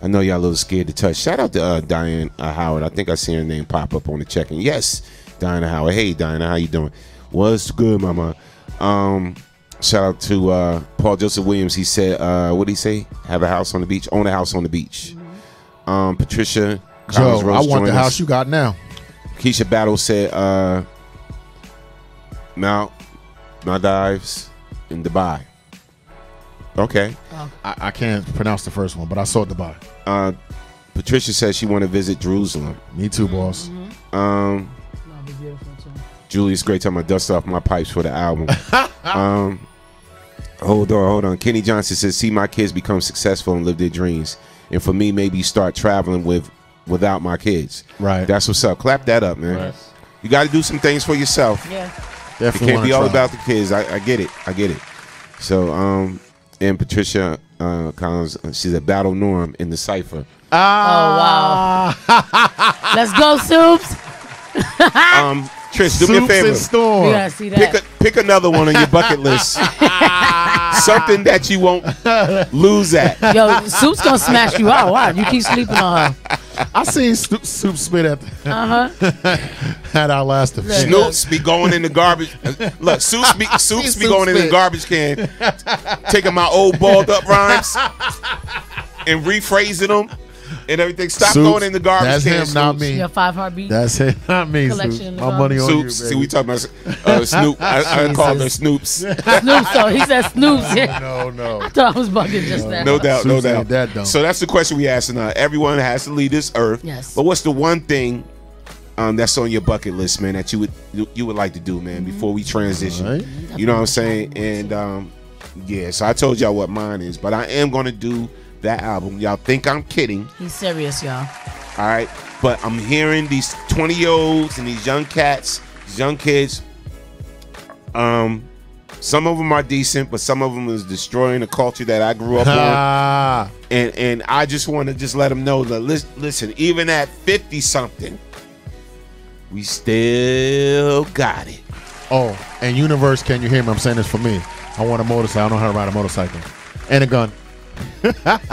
I know y'all a little scared to touch. Shout out to Diane Howard. I think I see her name pop up on the check-in. Yes, Diana Howard. Hey, Diana, how you doing? What's good, mama? Shout out to Paul Joseph Williams. He said, what did he say? Have a house on the beach? Own a house on the beach. Patricia Joe, I want the house you got now. Keisha Battle said, Maldives in Dubai. Okay. I can't pronounce the first one, but I saw Dubai. Patricia says she want to visit Jerusalem. Me too, boss. That'd be beautiful too. Julius Gray talking about dust off my pipes for the album. Hold on. Kenny Johnson says, see my kids become successful and live their dreams. And for me, maybe start traveling without my kids. Right. That's what's up. Clap that up, man. Right. You got to do some things for yourself. Yeah. Definitely. It can't be all about the kids. I get it. So, and Patricia Collins, she's a battle Norm in the cypher. Oh, wow. Let's go, Soups. Trish, do me a favor. Storm. We gotta see that. Pick another one on your bucket list. Something that you won't lose at. Yo, Soup's gonna smash you out. Why? You keep sleeping on her. I seen Soup spit at at our last event. Snoops be going in the garbage. Look, Soups be going in the garbage can, taking my old balled up rhymes and rephrasing them and everything. Stop going in the garbage that's can. That's him, not me. Your 5 heartbeats. That's him, not me. Collection. My money on you, baby. See, we talking about Snoop. I called her Snoops. Snoops, though. He said Snoops. No. I thought I was bugging just now. No doubt. That so that's the question we asking. Everyone has to leave this earth. Yes. But what's the one thing that's on your bucket list, man, that you would like to do, man, before we transition? Right. You know what I'm saying? And yeah, so I told y'all what mine is, but I am gonna do that album. Y'all think I'm kidding? He's serious, y'all. All right, but I'm hearing these 20-year-olds and these young cats, these young kids. Some of them are decent, but some of them is destroying the culture that I grew up on. And I just want to just let them know that listen, even at 50-something, we still got it. Oh, and Universe, can you hear me? I'm saying this for me. I want a motorcycle. I don't know how to ride a motorcycle. And a gun.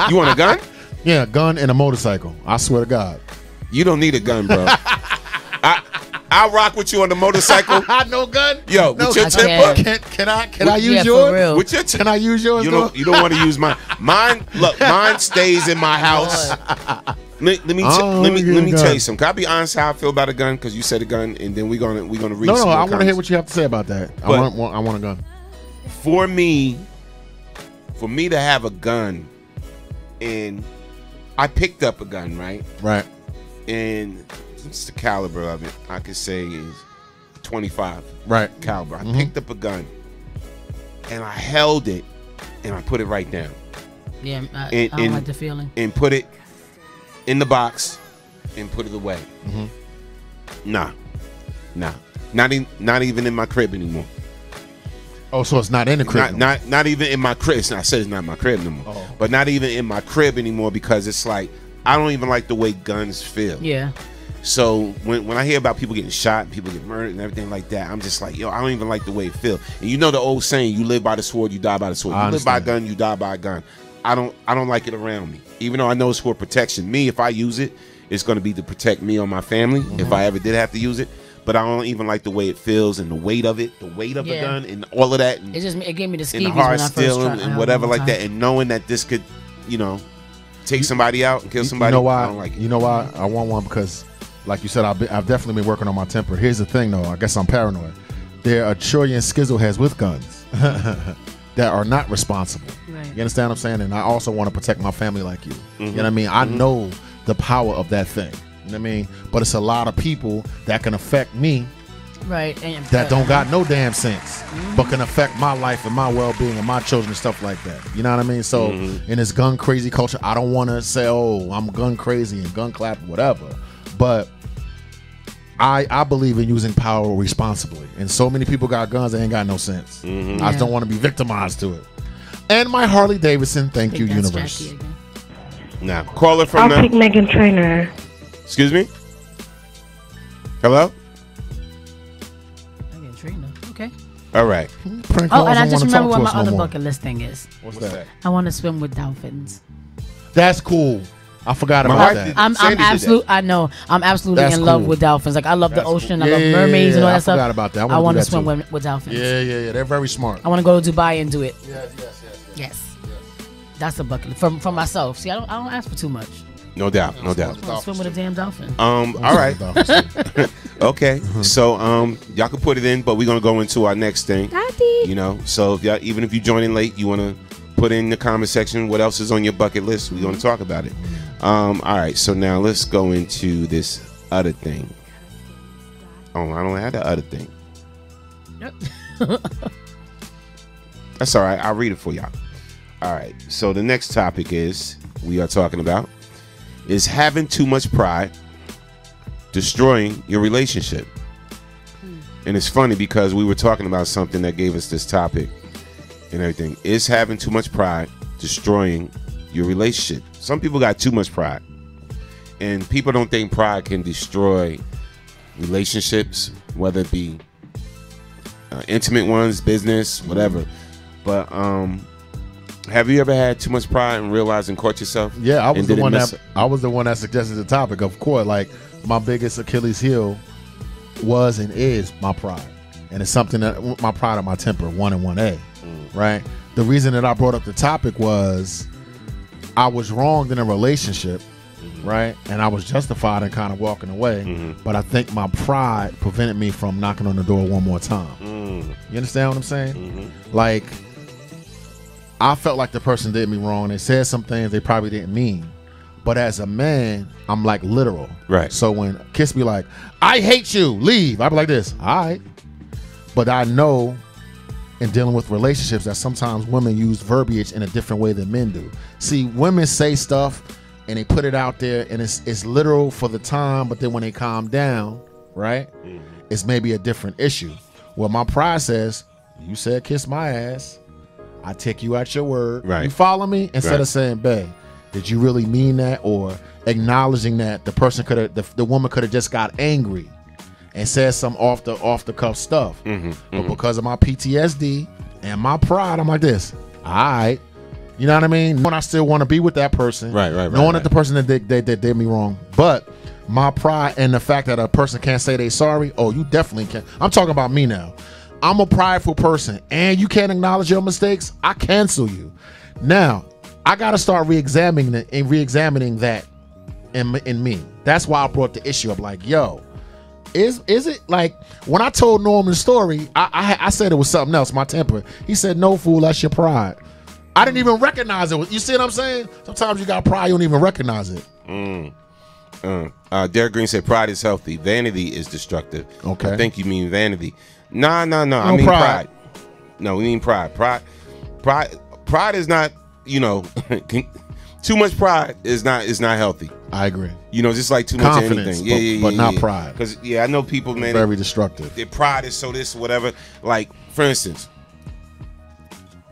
You want a gun? Yeah, a gun and a motorcycle. I swear to God. You don't need a gun, bro. I'll rock with you on the motorcycle. No gun? Yo, no, with your temper. Can I use yours? With your can I use yours? You don't want to use mine. Mine stays in my house. Let me tell you something. Can I be honest how I feel about a gun? Because you said a gun, and then we're gonna read. No, some I want to hear what you have to say about that. I want a gun. For me to have a gun, and I picked up a gun, right? Right. And what's the caliber of it? I could say is 25. Right. Caliber. I picked up a gun, and I held it, and I put it right down. Yeah, I don't like the feeling. And put it in the box, and put it away. Nah. Not even in my crib anymore. Oh, so it's not in the crib. Not even in my crib. I said it's not in my crib anymore. But not even in my crib anymore because it's like I don't even like the way guns feel. Yeah. So when I hear about people getting shot and people get murdered and everything like that, I'm just like, yo, I don't even like the way it feels. And you know the old saying, you live by the sword, you die by the sword. You live by a gun, you die by a gun. I don't like it around me. Even though I know it's for protection. Me, if I use it, it's going to be to protect me or my family if I ever did have to use it. But I don't even like the way it feels and the weight of it, the weight of a gun and all of that. And, it gave me the skeevies and the hard when I first steel tried and whatever like that. And knowing that this could, take somebody out and kill somebody. You know why? I don't like it. You know why? I want one because, like you said, I've definitely been working on my temper. Here's the thing, though. I guess I'm paranoid. There are trillion skizzleheads with guns that are not responsible. Right. You understand what I'm saying? And I also want to protect my family like you. You know what I mean? I know the power of that thing. You know what I mean? But it's a lot of people that can affect me. Right. That don't got no damn sense, but can affect my life and my well-being and my children and stuff like that. You know what I mean? So in this gun crazy culture, I don't want to say, oh, I'm gun crazy and gun clap, whatever. But I believe in using power responsibly. And so many people got guns that ain't got no sense. I just don't want to be victimized to it. And my Harley Davidson, thank you, Universe. Now, caller from I'll pick Meghan Trainor. Excuse me? Hello? Meghan Trainor. Okay. All right. Oh, and I just remember what my other bucket list thing is. What's that? I want to swim with dolphins. That's cool. I forgot about that. I'm absolutely in love with dolphins. Like I love the ocean. I love mermaids and all that stuff. I forgot about that. I want to swim with dolphins. Yeah. They're very smart. I want to go to Dubai and do it. Yes. That's a bucket list for myself. See, I don't ask for too much. No doubt. I want to swim with a damn dolphin. All right. Okay. So y'all can put it in, but we're gonna go into our next thing. Daddy. So if y'all, even if you join in late, you wanna put in the comment section what else is on your bucket list. We're gonna talk about it. All right. So now let's go into this other thing. Oh, I don't have the other thing. That's all right. I'll read it for y'all. All right. So the next topic we are talking about is having too much pride destroying your relationship. And it's funny because we were talking about something that gave us this topic and everything. Is having too much pride destroying your relationship? Some people got too much pride. And people don't think pride can destroy relationships, whether it be intimate ones, business, whatever. But have you ever had too much pride and realized and caught yourself? Yeah, I was the one that suggested the topic. Of course, like my biggest Achilles heel was and is my pride, and it's something that my pride and my temper, 1 and 1A, right? The reason that I brought up the topic was I was wronged in a relationship, right, and I was justified in kind of walking away, but I think my pride prevented me from knocking on the door one more time. You understand what I'm saying? Like, I felt like the person did me wrong. They said some things they probably didn't mean. But as a man, I'm like literal. Right. So when Kiss be like, I hate you, leave, I be like this, all right. But I know in dealing with relationships that sometimes women use verbiage in a different way than men do. See, women say stuff and they put it out there, and it's literal for the time, but then when they calm down, right, it's maybe a different issue. Well, my pride says, you said kiss my ass, I take you at your word. Right. You follow me? Instead of saying, babe, did you really mean that? Or acknowledging that the person could have, the woman could have just got angry and said some off the cuff stuff. But because of my PTSD and my pride, I'm like this. All right. You know what I mean? When I still want to be with that person, knowing that the person that did me wrong, but my pride and the fact that a person can't say they sorry, oh, you definitely can. I'm talking about me now. I'm a prideful person, and you can't acknowledge your mistakes, I cancel you. Now, I got to start re-examining that in me. That's why I brought the issue up. Like, yo, is it like when I told Norman the story, I said it was something else, my temper. He said, no, fool, that's your pride. I didn't even recognize it. You see what I'm saying? Sometimes you got pride, you don't even recognize it. Derek Green said pride is healthy. Vanity is destructive. Okay. I think you mean vanity. No. I mean pride. No, we mean pride. Pride is not, too much pride is not healthy. I agree. Just like too much of anything. Yeah, but not pride. Because I know people, man, very destructive. Their pride is so this, whatever. Like, for instance,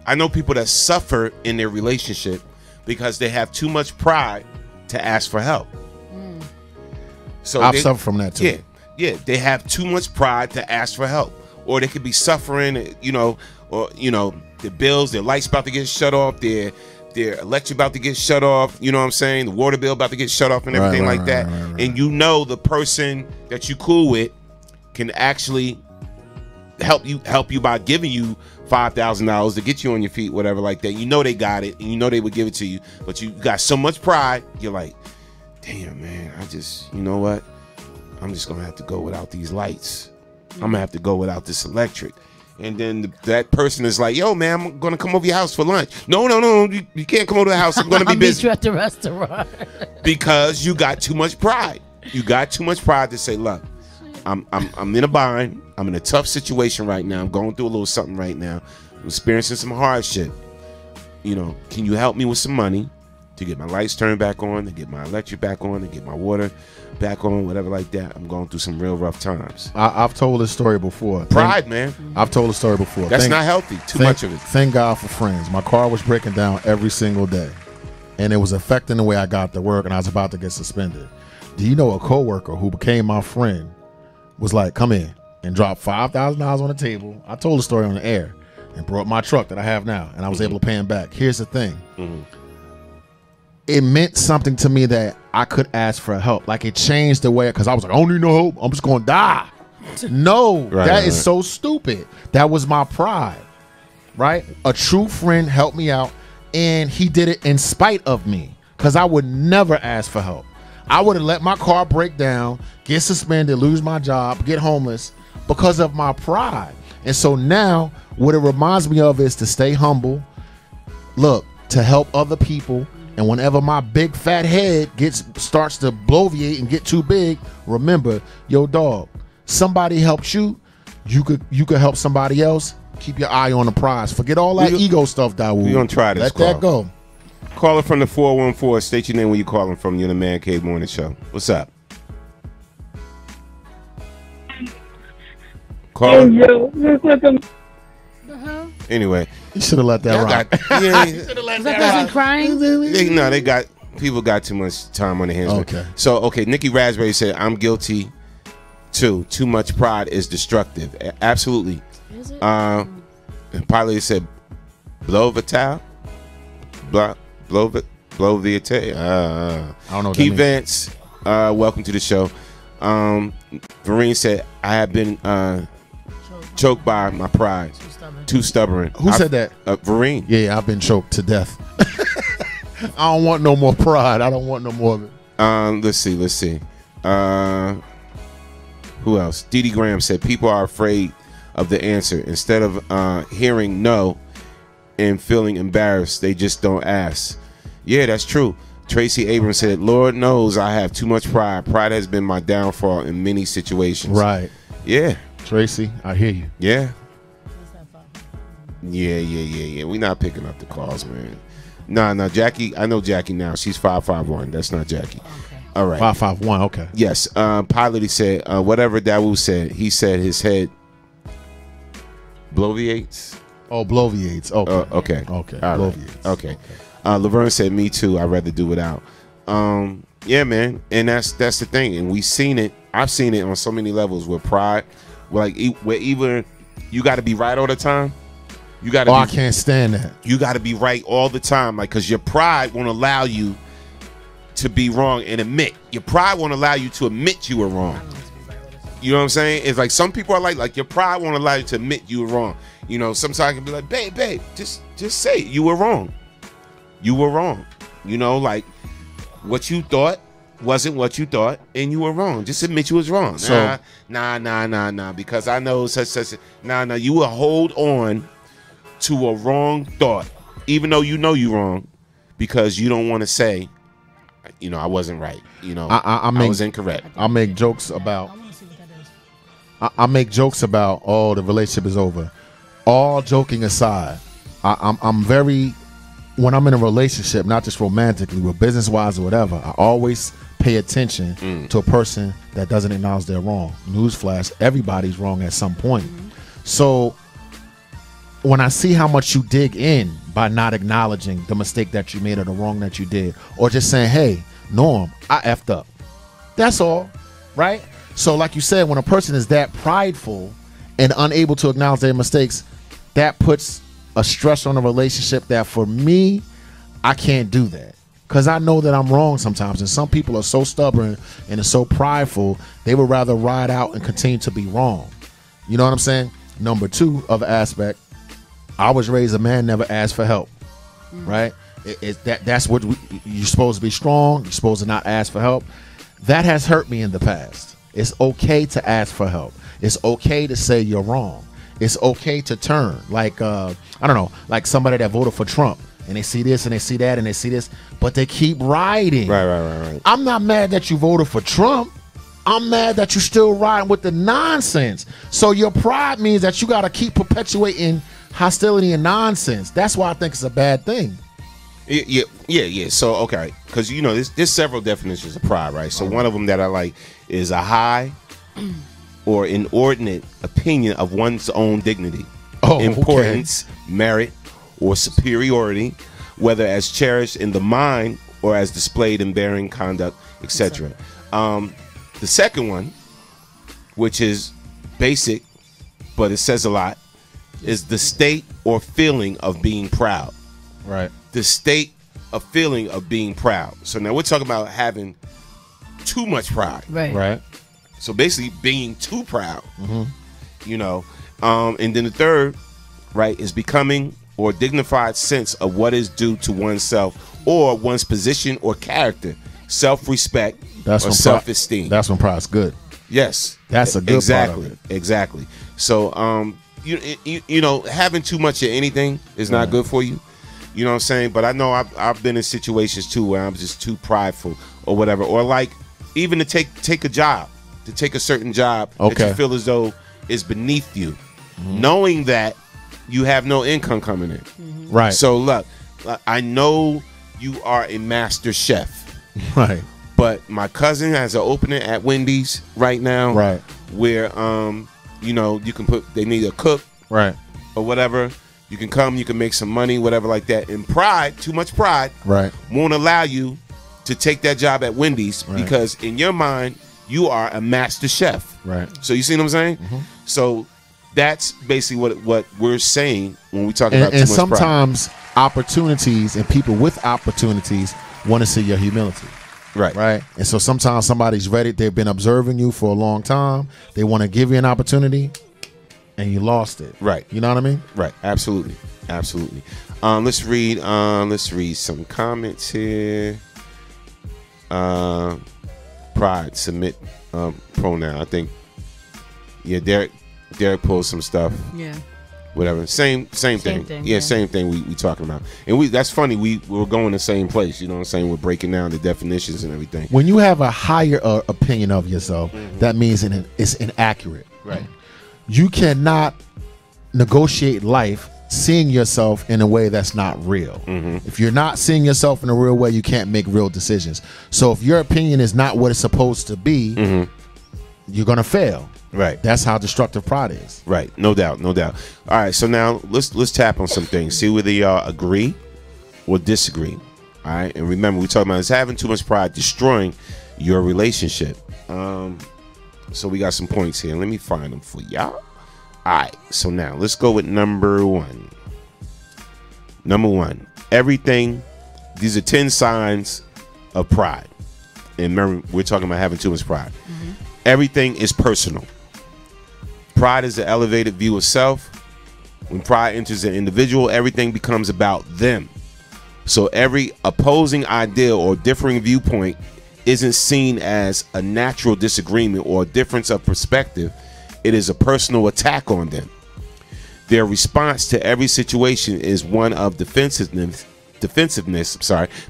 I know people that suffer in their relationship because they have too much pride to ask for help. So I've suffered from that too. Yeah, they have too much pride to ask for help, or they could be suffering, or their bills, their lights about to get shut off, their electric about to get shut off. You know what I'm saying? The water bill about to get shut off and everything like that. Right. And the person that you cool with can actually help you by giving you $5,000 to get you on your feet, whatever like that. They got it, and they would give it to you, but you got so much pride, you're like, damn, man, you know what? I'm just gonna have to go without these lights. I'm gonna have to go without this electric. And then that person is like, yo, man, I'm gonna come over your house for lunch. No, you can't come over to the house. I'm gonna be busy. Meet you at the restaurant. Because you got too much pride. You got too much pride to say, look, I'm in a bind. I'm in a tough situation right now. I'm going through a little something right now. I'm experiencing some hardship. Can you help me with some money to get my lights turned back on, to get my electric back on, to get my water back on, whatever like that? I'm going through some real rough times. I've told this story before. Pride, man. I've told the story before. That's not healthy. Too much of it. Thank God for friends. My car was breaking down every single day, and it was affecting the way I got to work, and I was about to get suspended. Do you know a coworker who became my friend was like, come in, and dropped $5,000 on the table. I told the story on the air, and brought my truck that I have now, and I was able to pay him back. Here's the thing. It meant something to me that I could ask for help. Like, it changed the way, because I was like, I don't need no help. I'm just going to die. No, that is so stupid. That was my pride, right? A true friend helped me out, and he did it in spite of me, because I would never ask for help. I would have let my car break down, get suspended, lose my job, get homeless because of my pride. And so now what it reminds me of is to stay humble, look, to help other people. And whenever my big fat head starts to bloviate and get too big, remember, yo, dog, somebody helps you, you could help somebody else. Keep your eye on the prize. Forget all that ego stuff, Dawood. We're gonna try this. Let that go. Caller from the 414. State your name when you're calling from. You're the Man Cave Morning Show. What's up? Caller. Anyway, you should have let that rock. That person crying? People got too much time on their hands. Okay. So, Nikki Raspberry said, I'm guilty too. Too much pride is destructive. Absolutely. Is it? Pilot said, blow Vital. Blow Vital. I don't know what Keith that Vance, welcome to the show. Vereen said, I have been choked by my pride. Too stubborn. Who said that? Vereen. Yeah, I've been choked to death. I don't want no more pride. I don't want no more of it. Let's see. Who else? Dee Dee Graham said people are afraid of the answer. Instead of hearing no and feeling embarrassed, they just don't ask. Yeah, that's true. Tracy Abrams said, Lord knows I have too much pride. Pride has been my downfall in many situations. Right. Yeah. Tracy, I hear you. Yeah. Yeah. We're not picking up the calls, man. No, Jackie. I know Jackie now. She's 551. That's not Jackie. Okay. All right. 551. Okay. Yes. Pilot. He said whatever Dawu said. He said his head bloviates. Oh, bloviates. Okay. Okay. All right. Bloviates. Okay. Laverne said, "Me too. I'd rather do without." Yeah, man. And that's the thing. And we've seen it. I've seen it on so many levels with pride. Where either you got to be right all the time. You got to. I can't stand that. You got to be right all the time, like, because your pride won't allow you to be wrong and admit. Your pride won't allow you to admit you were wrong. You know what I'm saying? It's like some people are like your pride won't allow you to admit you were wrong. You know, sometimes you can be like, babe, just say it. You were wrong. You were wrong. You know, like what you thought wasn't what you thought, and you were wrong. Just admit you was wrong. So nah. Because I know such. Nah. You will hold on to a wrong thought, even though you know you're wrong, because you don't want to say, you know, I wasn't right. You know, I was incorrect. I make jokes about. I make jokes about, oh, the relationship is over. All joking aside, I'm very, when I'm in a relationship, not just romantically, but business wise or whatever, I always pay attention to a person that doesn't acknowledge they're wrong. Newsflash: everybody's wrong at some point. So when I see how much you dig in by not acknowledging the mistake that you made or the wrong that you did, or just saying, hey, Norm, I effed up. That's all, right? So like you said, when a person is that prideful and unable to acknowledge their mistakes, that puts a stress on a relationship that, for me, I can't do that. Because I know that I'm wrong sometimes. And some people are so stubborn and are so prideful, they would rather ride out and continue to be wrong. You know what I'm saying? Number two of the aspect, I was raised a man never asked for help, right? That's what you're supposed to be strong. You're supposed to not ask for help. That has hurt me in the past. It's okay to ask for help. It's okay to say you're wrong. It's okay to turn. Like, I don't know, like somebody that voted for Trump and they see this and they see that and they see this, but they keep riding. Right. I'm not mad that you voted for Trump. I'm mad that you're still riding with the nonsense. So your pride means that you got to keep perpetuating hostility and nonsense. That's why I think it's a bad thing. Yeah. So, okay, because, you know, there's several definitions of pride, right? So one of them that I like is a high or inordinate opinion of one's own dignity, importance, merit, or superiority, whether as cherished in the mind or as displayed in bearing, conduct, etc. The second one, which is basic, but it says a lot, is the state or feeling of being proud. Right. The state of feeling of being proud. So now we're talking about having too much pride. Right. So basically being too proud. You know. And then the third, right, is becoming or dignified sense of what is due to oneself or one's position or character, self-respect, or self-esteem. That's when pride's good. Yes. That's a good part of it. Exactly. So you know, having too much of anything is not good for you. You know what I'm saying? But I know I've been in situations too where I'm just too prideful or whatever. Or like even to take a job, to take a certain job that you feel as though is beneath you, knowing that you have no income coming in. Right. So look, I know you are a master chef. Right. But my cousin has an opening at Wendy's right now. Right. Where you know, you can they need a cook. Right. Or whatever. You can come, you can make some money, whatever like that. And pride, too much pride, won't allow you to take that job at Wendy's because in your mind, you are a master chef. Right. So you see what I'm saying? So that's basically what we're saying when we talk about too much pride. And sometimes opportunities and people with opportunities want to see your humility. Right. And so sometimes somebody's ready. They've been observing you for a long time. They want to give you an opportunity. And you lost it. Right. You know what I mean? Right. Absolutely. Let's read some comments here. Pride, submit pronoun. I think Derek pulled some stuff. Yeah. Whatever. Same thing. Yeah, same thing we talking about. And that's funny, we're going the same place, you know what I'm saying? We're breaking down the definitions and everything. When you have a higher opinion of yourself, that means it's inaccurate. Right. You cannot negotiate life seeing yourself in a way that's not real. If you're not seeing yourself in a real way, you can't make real decisions. So if your opinion is not what it's supposed to be, you're gonna fail. Right. That's how destructive pride is. Right. No doubt. No doubt. All right. So now let's tap on some things. See whether y'all agree or disagree. All right. And remember, we're talking about is having too much pride destroying your relationship. So we got some points here. Let me find them for y'all. All right. So now let's go with number one. Number one. Everything. These are 10 signs of pride. And remember, we're talking about having too much pride. Everything is personal. Pride is the elevated view of self. When pride enters an individual, everything becomes about them. So every opposing idea or differing viewpoint isn't seen as a natural disagreement or a difference of perspective. It is a personal attack on them. Their response to every situation is one of defensiveness,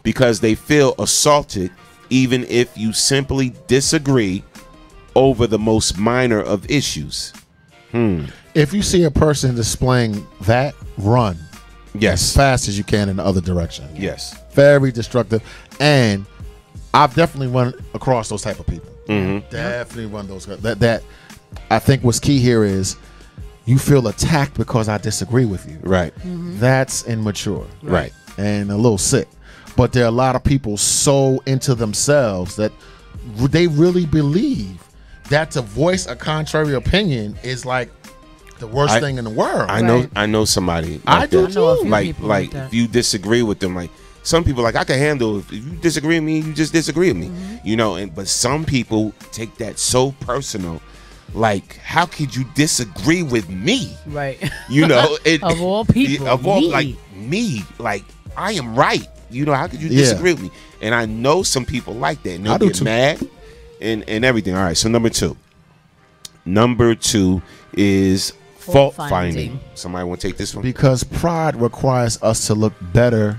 because they feel assaulted even if you simply disagree over the most minor of issues. If you see a person displaying that, run. Yes. As fast as you can in the other direction. Yes. Very destructive. And I've definitely run across those type of people. Definitely run those. That I think what's key here is you feel attacked because I disagree with you. Right. That's immature. Right. And a little sick. But there are a lot of people so into themselves that they really believe that to voice a contrary opinion is like the worst thing in the world. I know somebody. Like I do too. Like if you disagree with them, like some people like I can handle if you disagree with me, you just disagree with me. You know, but some people take that so personal. Like, how could you disagree with me? Right. You know, of all people. Of all like me, like I am right. You know, how could you disagree with me? And I know some people like that. And they'll get mad and everything. All right, so number two. Number two is fault finding. Somebody want to take this one? Because pride requires us to look better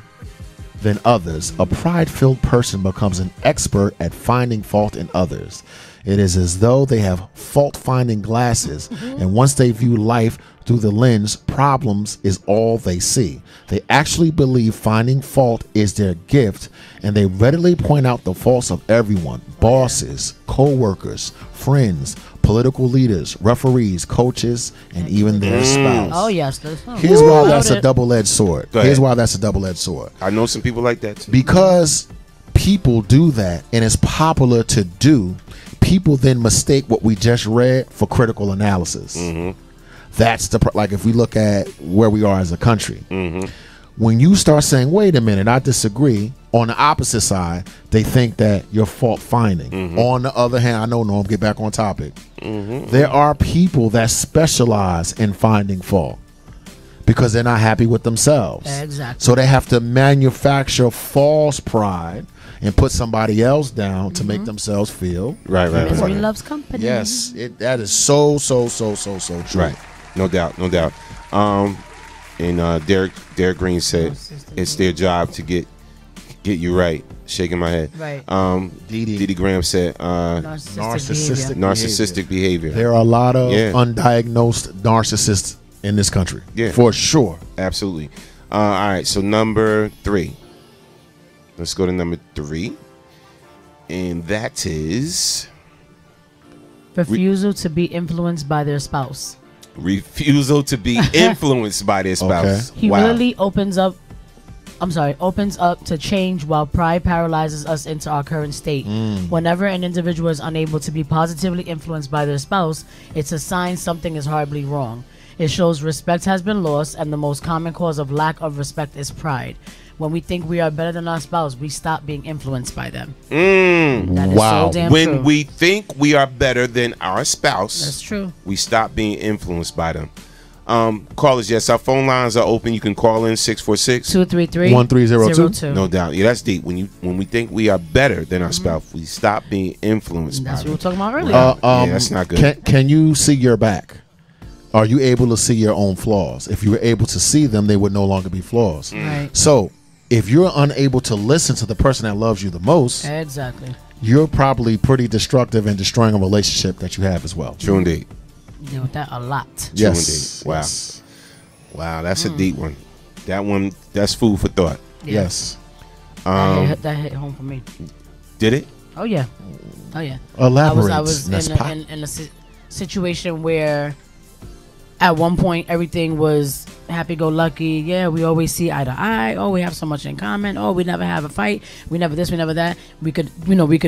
than others. A pride-filled person becomes an expert at finding fault in others. It is as though they have fault-finding glasses, and once they view life through the lens, problems is all they see. They actually believe finding fault is their gift, and they readily point out the faults of everyone: bosses, co-workers, friends, political leaders, referees, coaches, and even their spouse. Oh, yes. Here's why that's a double-edged sword. Here's why that's a double-edged sword. I know some people like that too. Because people do that, and it's popular to do, people then mistake what we just read for critical analysis. That's like if we look at where we are as a country. When you start saying, wait a minute, I disagree, on the opposite side, they think that you're fault finding. On the other hand, I know, Norm, get back on topic. There are people that specialize in finding fault because they're not happy with themselves. Exactly. So they have to manufacture false pride and put somebody else down to make themselves feel right. Misery loves company. Yes, that is so true. Right, no doubt. And Derek Green said it's their job to get you right. Shaking my head. Right. Didi Graham said narcissistic behavior. There are a lot of undiagnosed narcissists in this country. Yeah, for sure. Absolutely. All right. So number three. Let's go to number three, and that is refusal to be influenced by their spouse. Refusal to be influenced by their spouse. Okay. He really opens up to change, while pride paralyzes us into our current state. Whenever an individual is unable to be positively influenced by their spouse, it's a sign something is horribly wrong. It shows respect has been lost, and the most common cause of lack of respect is pride. When we think we are better than our spouse, we stop being influenced by them. That is so damn when true. we think we are better than our spouse, that's true, we stop being influenced by them. Callers, yes, our phone lines are open. You can call in 646-233-1302. No doubt. Yeah, that's deep. When we think we are better than our spouse, we stop being influenced by them. That's what we were talking about earlier. Yeah, that's not good. Can you see your back? Are you able to see your own flaws? If you were able to see them, they would no longer be flaws. Right. So if you're unable to listen to the person that loves you the most, exactly, you're probably pretty destructive and destroying a relationship that you have as well. True indeed. Deal with that a lot. Yes. True indeed. Wow. Yes. Wow, that's a deep one. That one, that's food for thought. Yeah. Yes. That hit home for me. Did it? Oh yeah. Oh yeah. Elaborate. I was in a situation where at one point everything was happy-go-lucky. Yeah, we always see eye to eye. Oh, we have so much in common. Oh, we never have a fight. We never this, we never that. We could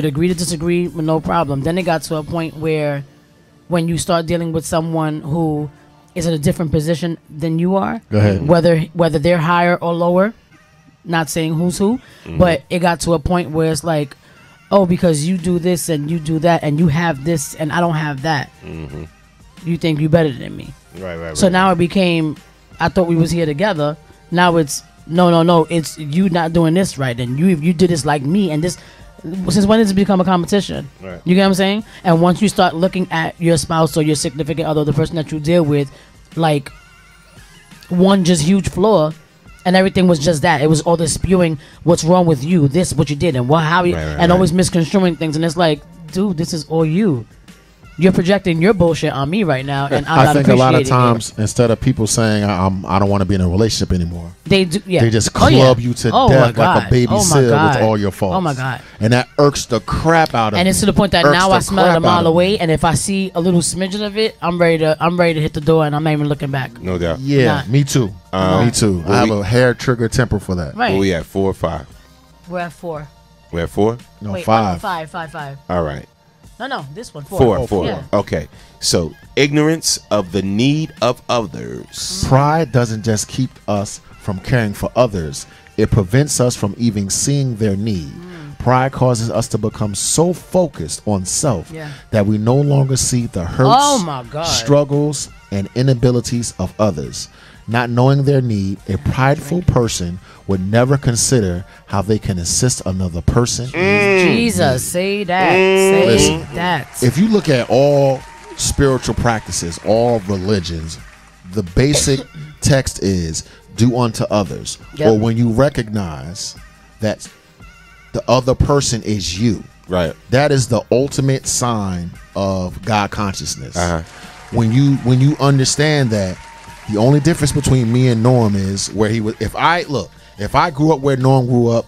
agree to disagree with no problem. Then it got to a point where when you start dealing with someone who is in a different position than you are, go ahead. Whether they're higher or lower, not saying who's who, but it got to a point where it's like, oh, because you do this and you do that and you have this and I don't have that. You think you better than me. Right. So now it became, I thought we was here together. Now it's no. It's you not doing this right, and you did this like me, and this. Since when does it become a competition? Right. You get what I'm saying? And once you start looking at your spouse or your significant other, the person that you deal with, like one just huge flaw, and everything was just that. It was all this spewing what's wrong with you, this what you did, and how you, and always misconstruing things. And it's like, dude, this is all you. You're projecting your bullshit on me right now, and I'm not think a lot of appreciating times, instead of people saying I don't want to be in a relationship anymore, they do. Yeah. They just club you to death like a baby seal with all your faults. Oh my god! And that irks the crap out of me. And it's to the point that now I smell it a mile away, and if I see a little smidgen of it, I'm ready to hit the door, and I'm not even looking back. No doubt. Yeah, me too. Me too. I have a hair trigger temper for that. Right. Where we at, 4 or 5? We're at 4. We're at 4? No, wait, 5. 5. All right. No, this one 4. 4. Yeah. Okay. So, ignorance of the need of others. Pride doesn't just keep us from caring for others. It prevents us from even seeing their need. Pride causes us to become so focused on self that we no longer see the hurts, struggles, and inabilities of others. Not knowing their need, a prideful person would never consider how they can assist another person. Jesus, say that. Say that. If you look at all spiritual practices, all religions, the basic text is do unto others. Or when you recognize that the other person is you. Right. That is the ultimate sign of God consciousness. When you understand that the only difference between me and Norm is where he was. If I grew up where Norm grew up,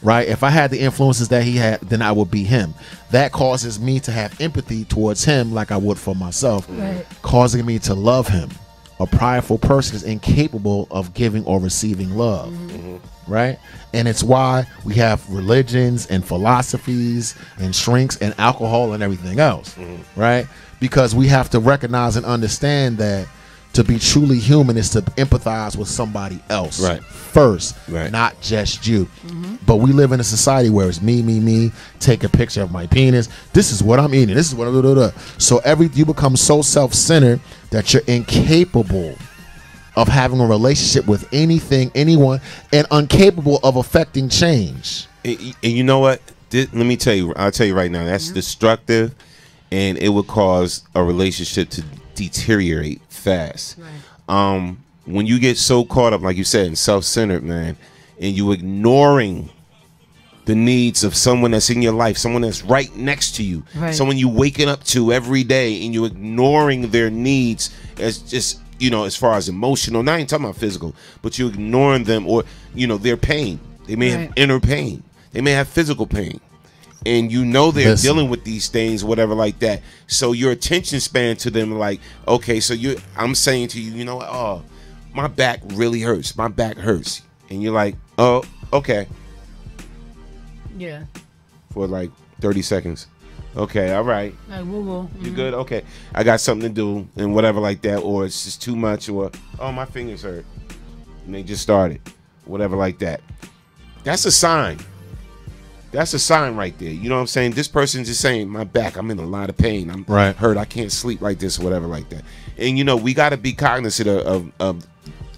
right? If I had the influences that he had, then I would be him. That causes me to have empathy towards him like I would for myself, causing me to love him. A prideful person is incapable of giving or receiving love, right? And it's why we have religions and philosophies and shrinks and alcohol and everything else, right? Because we have to recognize and understand that to be truly human is to empathize with somebody else first, not just you. But we live in a society where it's me, take a picture of my penis. This is what I'm eating. This is what I'm doing. So you become so self-centered that you're incapable of having a relationship with anything, anyone, and incapable of affecting change. And you know what? Let me tell you. I'll tell you right now. That's destructive, and it would cause a relationship to deteriorate fast. When you get so caught up, like you said, in self-centered, man, and you ignoring the needs of someone that's in your life, someone that's right next to you, someone you waking up to every day, and you ignoring their needs as just, as far as emotional, not even talking about physical, but you ignoring them, or their pain. They may have inner pain, they may have physical pain, and they're dealing with these things, whatever like that. So your attention span to them, like, okay, so I'm saying to you, oh, my back really hurts. My back hurts. And you're like, oh, okay. Yeah. For like 30 seconds. Okay, all right. Like, woo-woo. You good? Okay. I got something to do and whatever like that, or it's just too much, or, oh, my fingers hurt. And they just started. Whatever like that. That's a sign. That's a sign right there. You know what I'm saying? This person's just saying, my back, I'm in a lot of pain. I'm hurt. I can't sleep like this, or whatever like that. And, we got to be cognizant of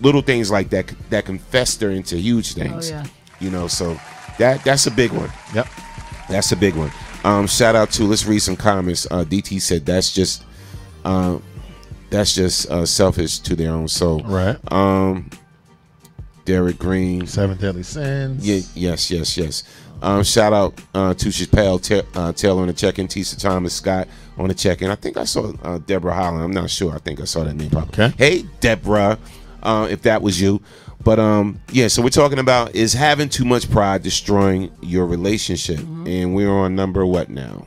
little things like that that can fester into huge things. Oh, yeah. So that's a big one. Yep. That's a big one. Shout out to, let's read some comments. DT said that's just selfish to their own soul. Right. Derek Green. 7 Deadly Sins. Yeah, yes. Shout out to Chappelle Taylor on the check-in, Tisa Thomas Scott on the check-in. I think I saw Deborah Holland. I'm not sure. I think I saw that name probably. Okay. Hey, Deborah. if that was you. But yeah, so we're talking about, is having too much pride destroying your relationship? And we're on number what now?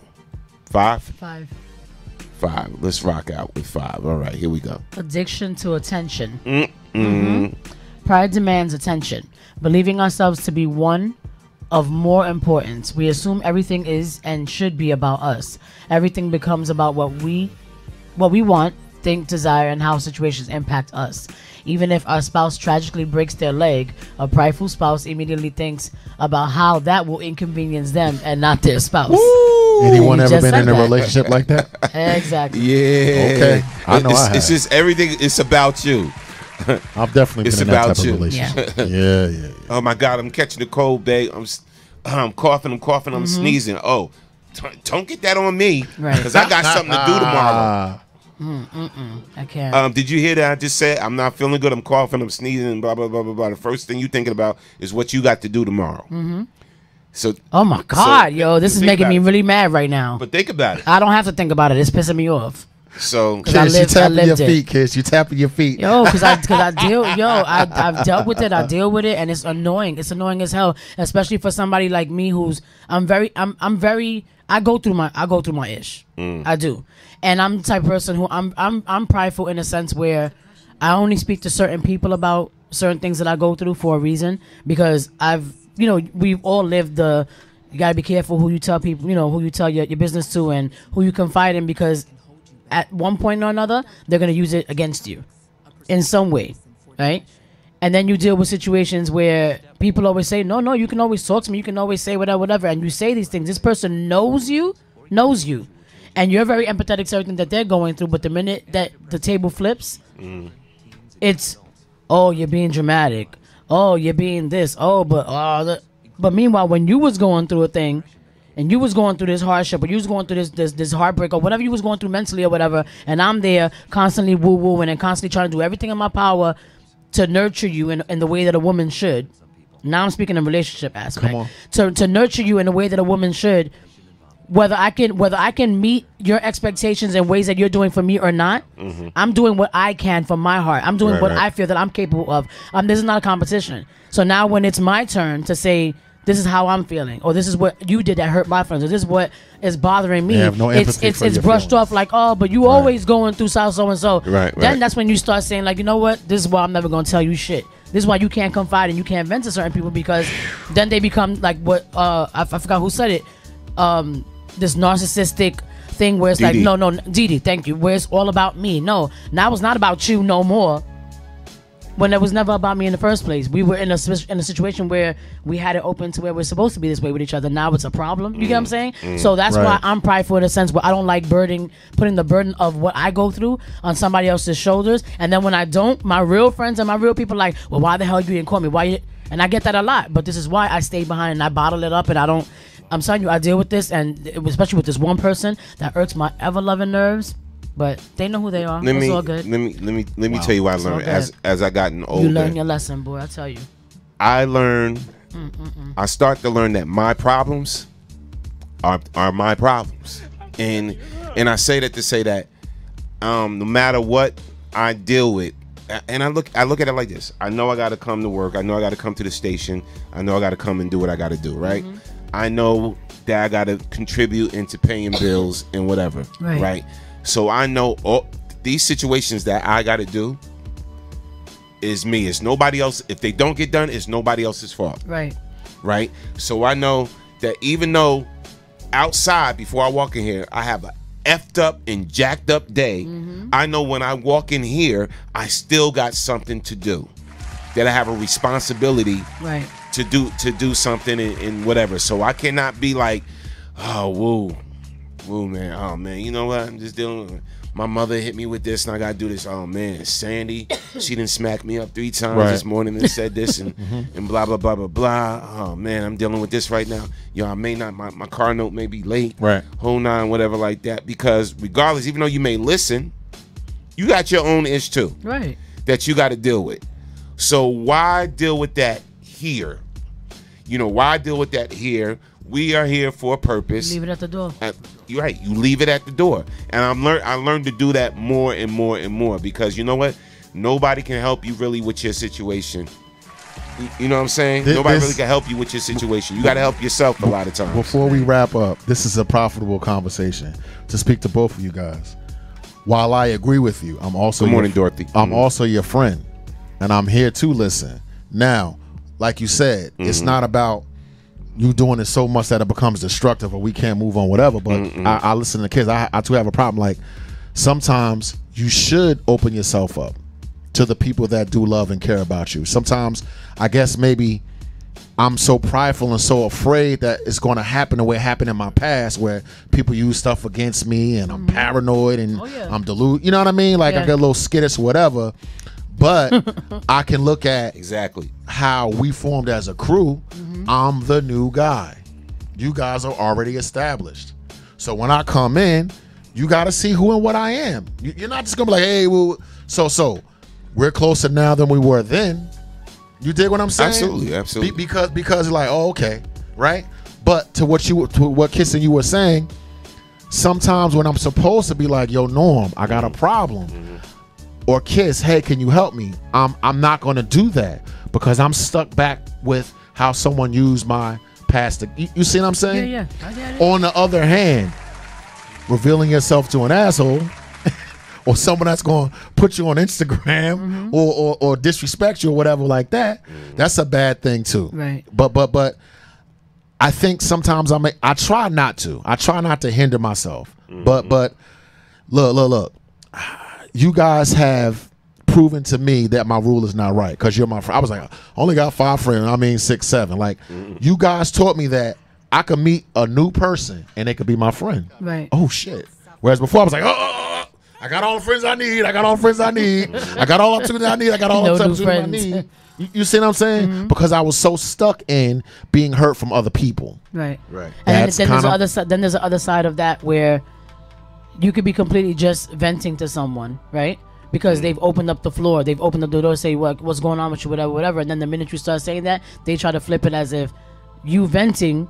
5? 5. Let's rock out with 5. All right, here we go. Addiction to attention. Pride demands attention. Believing ourselves to be one of more importance, we assume everything is and should be about us. Everything becomes about what we want, think, desire, and how situations impact us. Even if our spouse tragically breaks their leg, a prideful spouse immediately thinks about how that will inconvenience them and not their spouse. Anyone ever been in a relationship like that? Exactly. Yeah. Okay. I know it's just everything. It's about you. I've definitely been in that type of relationship. Yeah. Oh my God, I'm catching the cold, babe. I'm coughing. I'm sneezing. Oh, don't get that on me, because I got something to do tomorrow. I can't. Did you hear that? I just said I'm not feeling good. I'm coughing. I'm sneezing. Blah blah blah blah blah. The first thing you're thinking about is what you got to do tomorrow. So, oh my God, yo, this is making me really mad right now. But think about it. I don't have to think about it. It's pissing me off. So, Kiss, you tapping your feet, Kiss. You tapping your feet. Yo, because I've dealt with it. I deal with it, and it's annoying. It's annoying as hell, especially for somebody like me who's I go through my ish. I do, and I'm the type of person who I'm prideful in a sense where I only speak to certain people about certain things that I go through for a reason, because we've all lived you gotta be careful who you tell people, who you tell your business to and who you confide in, because at one point or another, they're going to use it against you in some way, right? And then you deal with situations where people always say, no, you can always talk to me. You can always say whatever. And you say these things. This person knows you. And you're very empathetic to everything that they're going through. But the minute that the table flips, it's, oh, you're being dramatic. Oh, you're being this. Oh, but meanwhile, when you was going through a thing, and you was going through this hardship, or you was going through this heartbreak, or whatever you was going through mentally or whatever, and I'm there constantly woo-wooing and constantly trying to do everything in my power to nurture you in the way that a woman should. Now I'm speaking in relationship aspect. Come on. To nurture you in the way that a woman should, whether I can meet your expectations in ways that you're doing for me or not, I'm doing what I can from my heart. I'm doing what I feel that I'm capable of. This is not a competition. So now when it's my turn to say, this is how I'm feeling, or this is what you did that hurt my feelings, or this is what is bothering me. It's brushed off like, oh, but you always going through so and so. Then that's when you start saying, like, you know what? This is why I'm never gonna tell you shit. This is why you can't confide and you can't vent to certain people, because then they become like what I forgot who said it. This narcissistic thing where it's like, no, Didi, thank you. Where it's all about me. No, now it's not about you no more. When it was never about me in the first place. We were in a situation where we had it open to where we're supposed to be this way with each other. Now it's a problem. You get what I'm saying? So that's why I'm prideful in a sense where I don't like putting the burden of what I go through on somebody else's shoulders. And then when I don't, my real friends and my real people are like, well, why the hell you didn't call me? And I get that a lot. But this is why I stay behind and I bottle it up, and I'm telling you, I deal with this, and especially with this one person that irks my ever-loving nerves. But they know who they are. It's all good. Let me tell you what I learned as I gotten older. You learn your lesson, boy. I tell you. I learned. I start to learn that my problems are my problems, and I say that to say that no matter what I deal with, and I look at it like this. I know I got to come to work. I know I got to come to the station. I know I got to come and do what I got to do. Right. I know that I got to contribute into paying bills and whatever. Right. So I know all these situations that I got to do is me. It's nobody else. If they don't get done, it's nobody else's fault. Right. So I know that even though outside before I walk in here, I have a effed up and jacked up day, I know when I walk in here, I still got something to do. That I have a responsibility to do something and whatever. So I cannot be like, oh, woo, man. Oh, man, you know what? I'm just dealing with my mother hit me with this and I got to do this. Oh, man, Sandy, she done smacked me up 3 times this morning and said this and blah, blah, blah, blah, blah. Oh, man, I'm dealing with this right now. Yo, I may not, my car note may be late. Whole nine, whatever like that. Because regardless, even though you may listen, you got your own ish too. That you got to deal with. So why deal with that here? Why deal with that here? We are here for a purpose. Leave it at the door. You're right. You leave it at the door. And I learned to do that more and more and more, because you know what? nobody can help you really with your situation. You know what I'm saying? Nobody really can help you with your situation. You got to help yourself a lot of times. Before we wrap up, this is a profitable conversation to speak to both of you guys. While I agree with you, I'm also Good morning, Dorothy. I'm also your friend, and I'm here to listen. Now, like you said, it's not about you doing it so much that it becomes destructive or we can't move on, whatever. But I listen to kids. I too have a problem. Like, sometimes you should open yourself up to the people that do love and care about you. Sometimes I guess maybe I'm so prideful and so afraid that it's going to happen the way it happened in my past, where people use stuff against me and I'm paranoid and I'm deluded. You know what I mean? Like I get a little skittish or whatever. But I can look at exactly how we formed as a crew. I'm the new guy. You guys are already established. So when I come in, you got to see who and what I am. You're not just going to be like, hey, well, so we're closer now than we were then. You dig what I'm saying? Absolutely, absolutely. Because like, oh, okay, right? But to what Kiss and you were saying, sometimes when I'm supposed to be like, yo, Norm, I got a problem. Or Kiss, hey, can you help me? I'm not going to do that because I'm stuck back with how someone used my past. You see what I'm saying? Yeah, I get it. On the other hand, revealing yourself to an asshole or someone that's going to put you on Instagram or disrespect you or whatever like that, that's a bad thing too. Right. But I think sometimes I try not to. I try not to hinder myself. But look. You guys have proven to me that my rule is not right because you're my friend. I was like, I only got 5 friends. I mean 6, 7. Like, you guys taught me that I could meet a new person and they could be my friend. Right. Oh, shit. Whereas before I was like, oh, I got all the friends I need. I got all the friends I need. I got all the opportunity I need. I got all the opportunity I need. You see what I'm saying? Because I was so stuck in being hurt from other people. Right. Right. And then there's the other side of that where you could be completely just venting to someone, right? Because they've opened up the floor, they've opened up the door, say what's going on with you, whatever. And then the minute you start saying that, they try to flip it as if you venting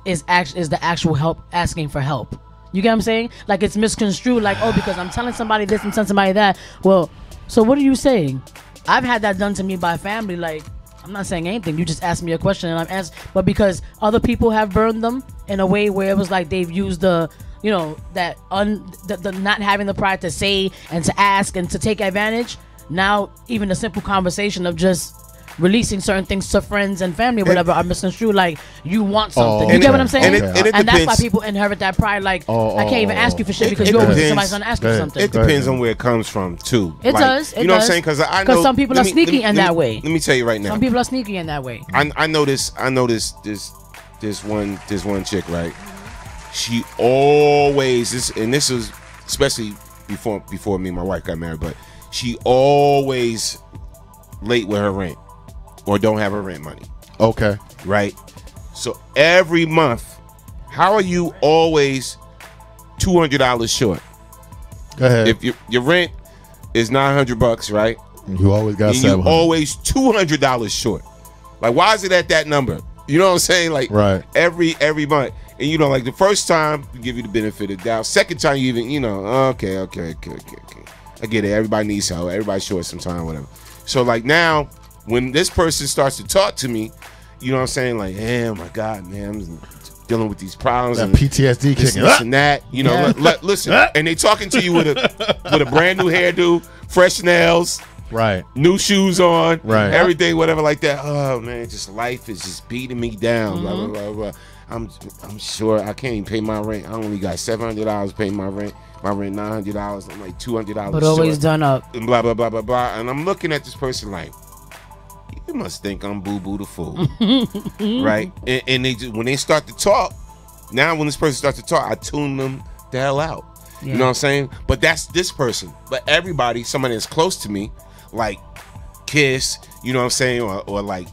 is the actual help, asking for help. You get what I'm saying? Like it's misconstrued. Like, oh, because I'm telling somebody this, I'm telling somebody that. Well, so what are you saying? I've had that done to me by family. Like, I'm not saying anything. You just asked me a question and I'm answering. But because other people have burned them in a way where it was like they've used the not having the pride to say and to ask and to take advantage. Now, even a simple conversation of just releasing certain things to friends and family or whatever are misconstrued. Like, you want something. You get what I'm saying? And that's why people inherit that pride. Like, I can't even ask you for shit because you always think somebody's going to ask you something. It depends on where it comes from, too. It does. You know what I'm saying? Because some people are sneaky in that way. Let me tell you right now. Some people are sneaky in that way. I know this one chick, right? She always, this was especially before me and my wife got married, but she always late with her rent or don't have her rent money. Okay. Right? So every month, how are you always $200 short? Go ahead. If your rent is $900, right? You always got $700. You always $200 short. Like, why is it at that number? You know what I'm saying? Like, right. Every month. And you know, like the first time we give you the benefit of the doubt. Second time you even, okay. I get it. Everybody needs help. Everybody's short sometime, whatever. So like now, when this person starts to talk to me, you know what I'm saying? Like, hey, oh my God, man, I'm dealing with these problems. That and PTSD this and that. You know, listen. And they talking to you with a brand new hairdo, fresh nails. Right. New shoes on. Right. Everything, whatever like that. Oh man, just life is just beating me down. Blah, blah, blah, blah. I'm sure I can't even pay my rent. I only got $700 paying my rent. My rent $900. I'm like $200. But always done up. And blah blah blah blah blah. And I'm looking at this person like, you must think I'm Boo Boo the fool, right? And they when they start to talk, now when this person starts to talk, I tune them the hell out. Yeah. You know what I'm saying? But that's this person. But everybody, somebody that's close to me, like Kiss, you know what I'm saying, or like.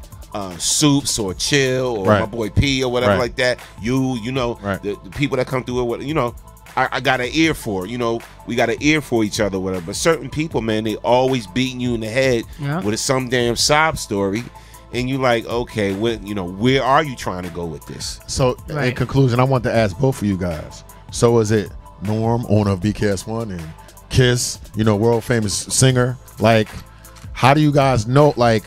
Soups or Chill or my boy P or whatever like that. You know, the people that come through or what, you know, I got an ear for. You know, we got an ear for each other, whatever. But certain people, man, they always beating you in the head with some damn sob story, and you like, okay, where are you trying to go with this? So in conclusion, I want to ask both of you guys. So is it Norm, owner of BKS1, and Kiss, world famous singer, Like, how do you guys know? Like,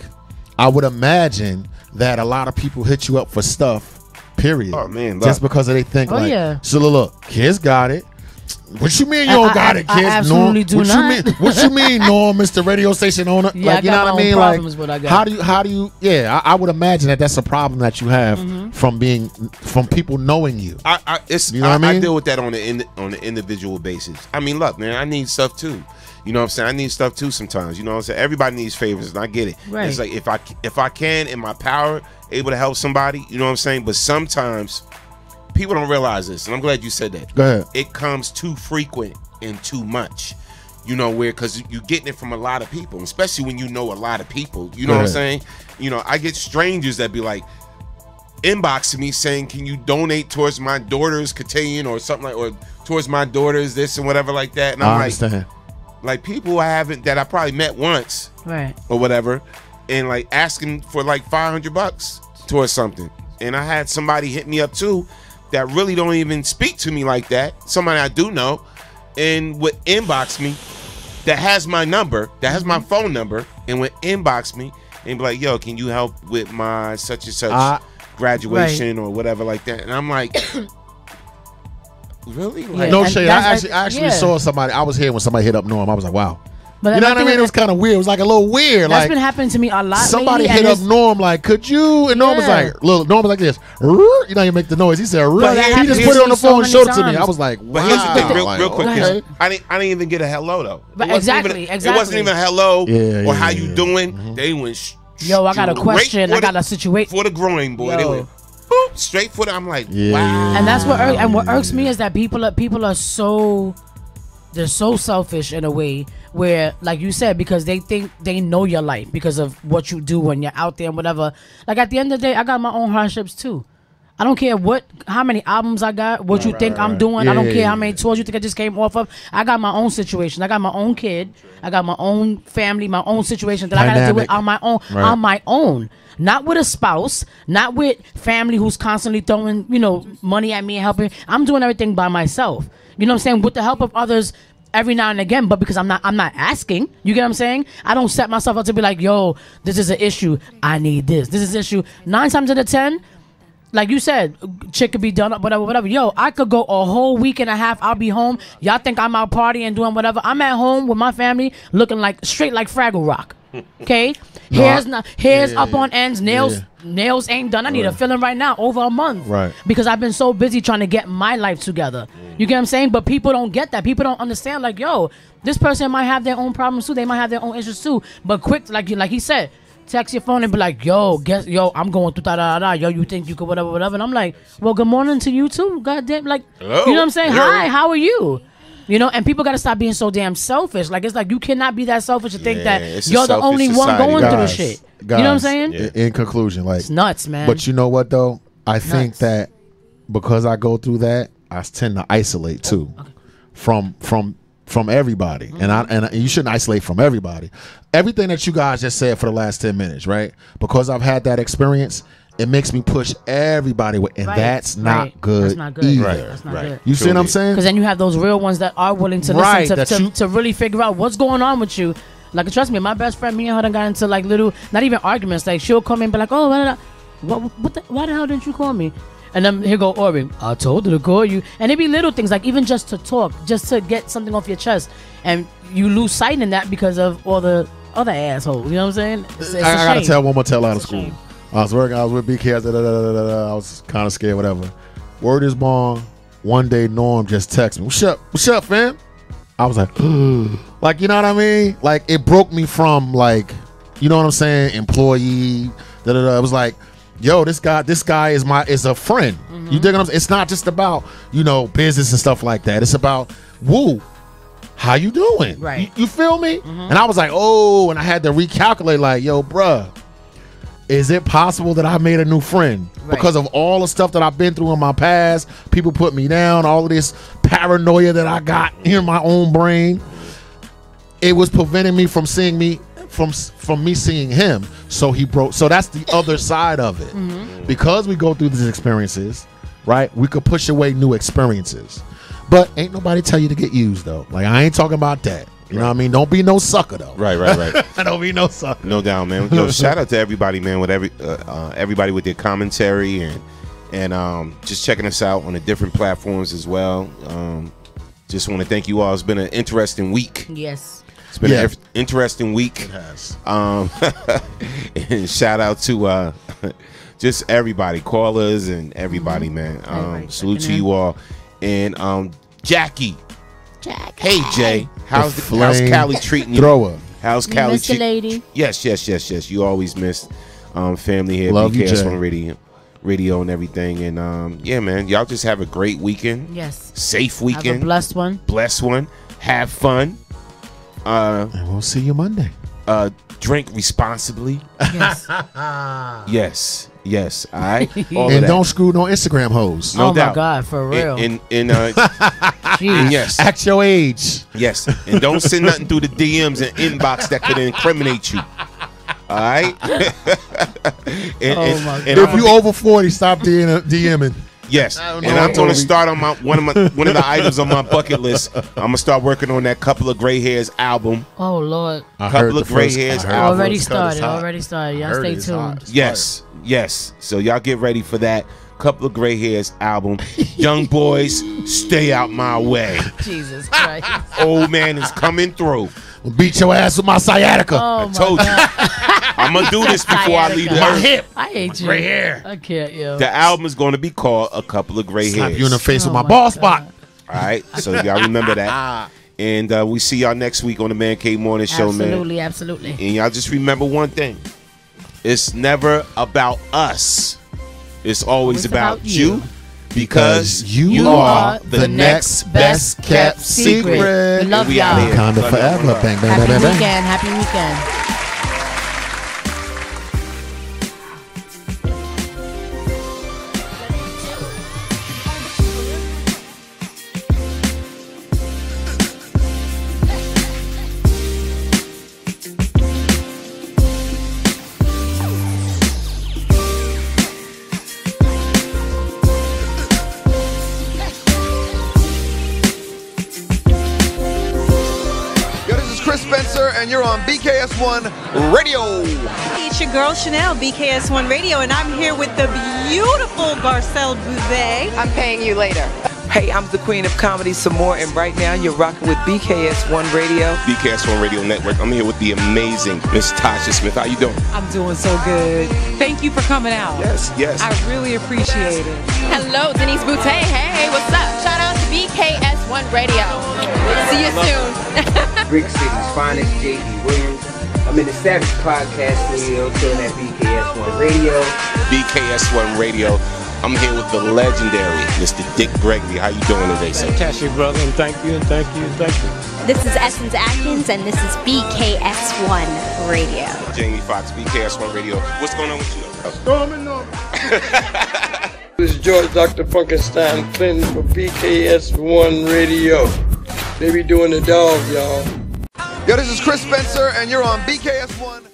I would imagine that a lot of people hit you up for stuff, period. Oh man, just because they think Oh, like, yeah. so look, kids got it. What you mean you don't got it, kids? I absolutely do what not. You mean, what you mean, Norm, Mr. Radio Station owner? Yeah, like, I got my own problems, but I got how do you? Yeah, I would imagine that that's a problem that you have from people knowing you. I You know what I mean? deal with that on the individual basis. I mean, look, man, I need stuff too. You know what I'm saying? I need stuff too sometimes. You know what I'm saying? Everybody needs favors, and I get it. Right. It's like if I can in my power, able to help somebody, you know what I'm saying? But sometimes people don't realize this, and I'm glad you said that. Go ahead. It comes too frequent and too much. You know, because you're getting it from a lot of people, especially when you know a lot of people. You know what I'm saying? You know, I get strangers that be like inboxing me saying, "Can you donate towards my daughter's cotillion or something like, or towards my daughter's this and whatever like that?" And I'm understand. like people that I probably met once, Right. or whatever, and like asking for like $500 towards something. And I had somebody hit me up too that really don't even speak to me like that. Somebody I do know, and would inbox me that has my number, that has my phone number, and would inbox me and be like, "Yo, can you help with my such and such graduation or whatever like that?" And I'm like, really? Like, No shade. I actually saw somebody. I was here when somebody hit up Norm. I was like, wow. But you know what I mean? It was kind of weird. It was like a little weird. That's like been happening to me a lot. somebody lately, hit up Norm like, "Could you?" And Norm was like, "Look, Norm was like this. You know, you make the noise." He said, "He just put it on the phone and showed it to me." I was like, "Wow." But here's the thing, real quick. Okay. I didn't even get a hello though. But It wasn't exactly. It wasn't even a hello Yeah, or how you doing. They went. Yo, I got a question. I got a situation for the groin, boy. Yo. They went boop, straight for the. I'm like, wow. And that's what irks me is that people are so, they're so selfish in a way where, like you said, because they think they know your life because of what you do when you're out there and whatever. Like at the end of the day, I got my own hardships too. I don't care how many albums I got, what you think I'm doing. I don't care how many tours you think I just came off of. I got my own situation. I got my own kid. I got my own family, my own situation that I got to deal with on my own. Right. On my own. Not with a spouse, not with family who's constantly throwing, money at me and helping. I'm doing everything by myself. You know what I'm saying? With the help of others every now and again, but because I'm not asking. You get what I'm saying? I don't set myself up to be like, yo, this is an issue. I need this. This is an issue. 9 times out of 10, like you said, chick could be done up, whatever. Yo, I could go a whole week and a half. I'll be home. Y'all think I'm out partying, doing whatever. I'm at home with my family, looking like straight like Fraggle Rock. Okay, hair's up on ends, nails ain't done. I need a filling right now, over a month. Right. Because I've been so busy trying to get my life together. You get what I'm saying? But people don't get that. People don't understand. Like, yo, this person might have their own problems too. They might have their own issues too. But quick, like he said, text your phone and be like, yo, I'm going through da. Yo, you think you could whatever. And I'm like, well, good morning to you too. Goddamn, like, hello. You know what I'm saying? Hello. Hi, how are you? And people got to stop being so damn selfish. Like, it's like you cannot be that selfish to think that you're the only one going through the shit. You know what I'm saying? In conclusion, like, it's nuts, man. But you know what though? I think that because I go through that, I tend to isolate too, from everybody. And you shouldn't isolate from everybody. Everything that you guys just said for the last 10 minutes, right? Because I've had that experience, it makes me push everybody, and that's not good. That's not good. Either. Right. That's not good. You see what I'm saying? Because then you have those real ones that are willing to listen to really figure out what's going on with you. Like, trust me, my best friend, me and her done got into like little, not even arguments. Like, she'll come in and be like, oh, why the hell didn't you call me? And then here go Ori, I told her to call you. And it be little things, like even just to talk, just to get something off your chest. And you lose sight in that because of all the other assholes. You know what I'm saying? It's I got to tell one more tale out of It's a school. shame. I was with BK. I was kind of scared, whatever. Word is born. One day, Norm just texted me, What's up, fam? I was like, like, you know what I mean? Like, it broke me from, like, you know what I'm saying? Employee. It was like, yo, this guy is a friend. You dig what I'm saying? It's not just about, business and stuff like that. It's about, woo, how you doing? Right. You feel me? And I was like, oh, and I had to recalculate, like, yo, bruh, is it possible that I made a new friend? Right. Because of all the stuff that I've been through in my past, people put me down, all of this paranoia that I got in my own brain, it was preventing me from seeing me, from me seeing him. So he broke. So that's the other side of it. Because we go through these experiences, right? We could push away new experiences. But ain't nobody tell you to get used though. Like, I ain't talking about that. You know what I mean? Don't be no sucker though. Right. Don't be no sucker. No doubt, man. Yo, shout out to everybody, man, with everybody with their commentary and just checking us out on the different platforms as well. Just want to thank you all. It's been an interesting week. Yes. It's been an interesting week. It has. And shout out to just everybody, callers and everybody, man. Salute to you all. And Jackie. Hey, Jay. How's Cali treating you? Thrower. How's Cali treating you? Lady. Yes. You always miss family here. Love you, BKS1 Radio and everything. And yeah, man, y'all just have a great weekend. Yes. Safe weekend. Have a blessed one. Blessed one. Have fun. And we'll see you Monday. Drink responsibly. Yes. Yes. All right. And don't screw no Instagram hoes. No doubt. My God, for real. And yes. Act your age. Yes. And don't send nothing through the DMs and inbox that could incriminate you. All right. And if you over 40, stop DMing. Yes, and I'm going to start on one of the items on my bucket list. I'm gonna start working on that Couple of Gray Hairs album. Oh Lord, Couple of Gray Hairs album. Already started. Y'all stay tuned. Yes. So y'all get ready for that Couple of Gray Hairs album. Young boys, stay out my way. Jesus Christ. Old man is coming through. We'll beat your ass with my sciatica. Oh, I told you. I'm gonna do this before I leave the my hip. I hate you. Gray hair. I can't, yo. The album is going to be called A Couple of Gray Slap Hairs. you in the face with my ball spot. All right, so y'all remember that. And we see y'all next week on the Man Cave Morning Show, man. Absolutely. And y'all just remember one thing. It's never about us. It's always about you. Because you are the next best kept secret. We love y'all. Wakanda forever. Bang, bang, bang, bang. Happy weekend. And you're on BKS1 Radio. It's your girl Chanel, BKS1 Radio, and I'm here with the beautiful Garcelle Bouvet. I'm paying you later. Hey, I'm the queen of comedy, some more, and right now you're rocking with BKS1 Radio. BKS1 Radio Network. I'm here with the amazing Miss Tasha Smith. How you doing? I'm doing so good. Thank you for coming out. Yes. I really appreciate it. Hello, Denise Boutte. Hey, what's up? Shout out to BKS1 Radio. See you soon. Brick City's finest, J.D. Williams. I'm in the Savage Podcast Studio, chilling at BKS1 Radio. BKS1 Radio. I'm here with the legendary Mr. Dick Gregory. How you doing today, sir? Fantastic, brother, and thank you. This is Essence Atkins, and this is BKS1 Radio. Jamie Foxx, BKS1 Radio. What's going on with you? Storming on. This is George Dr. Funkenstein Clinton for BKS1 Radio. They be doing the dog, y'all. Yo, this is Chris Spencer, and you're on BKS1.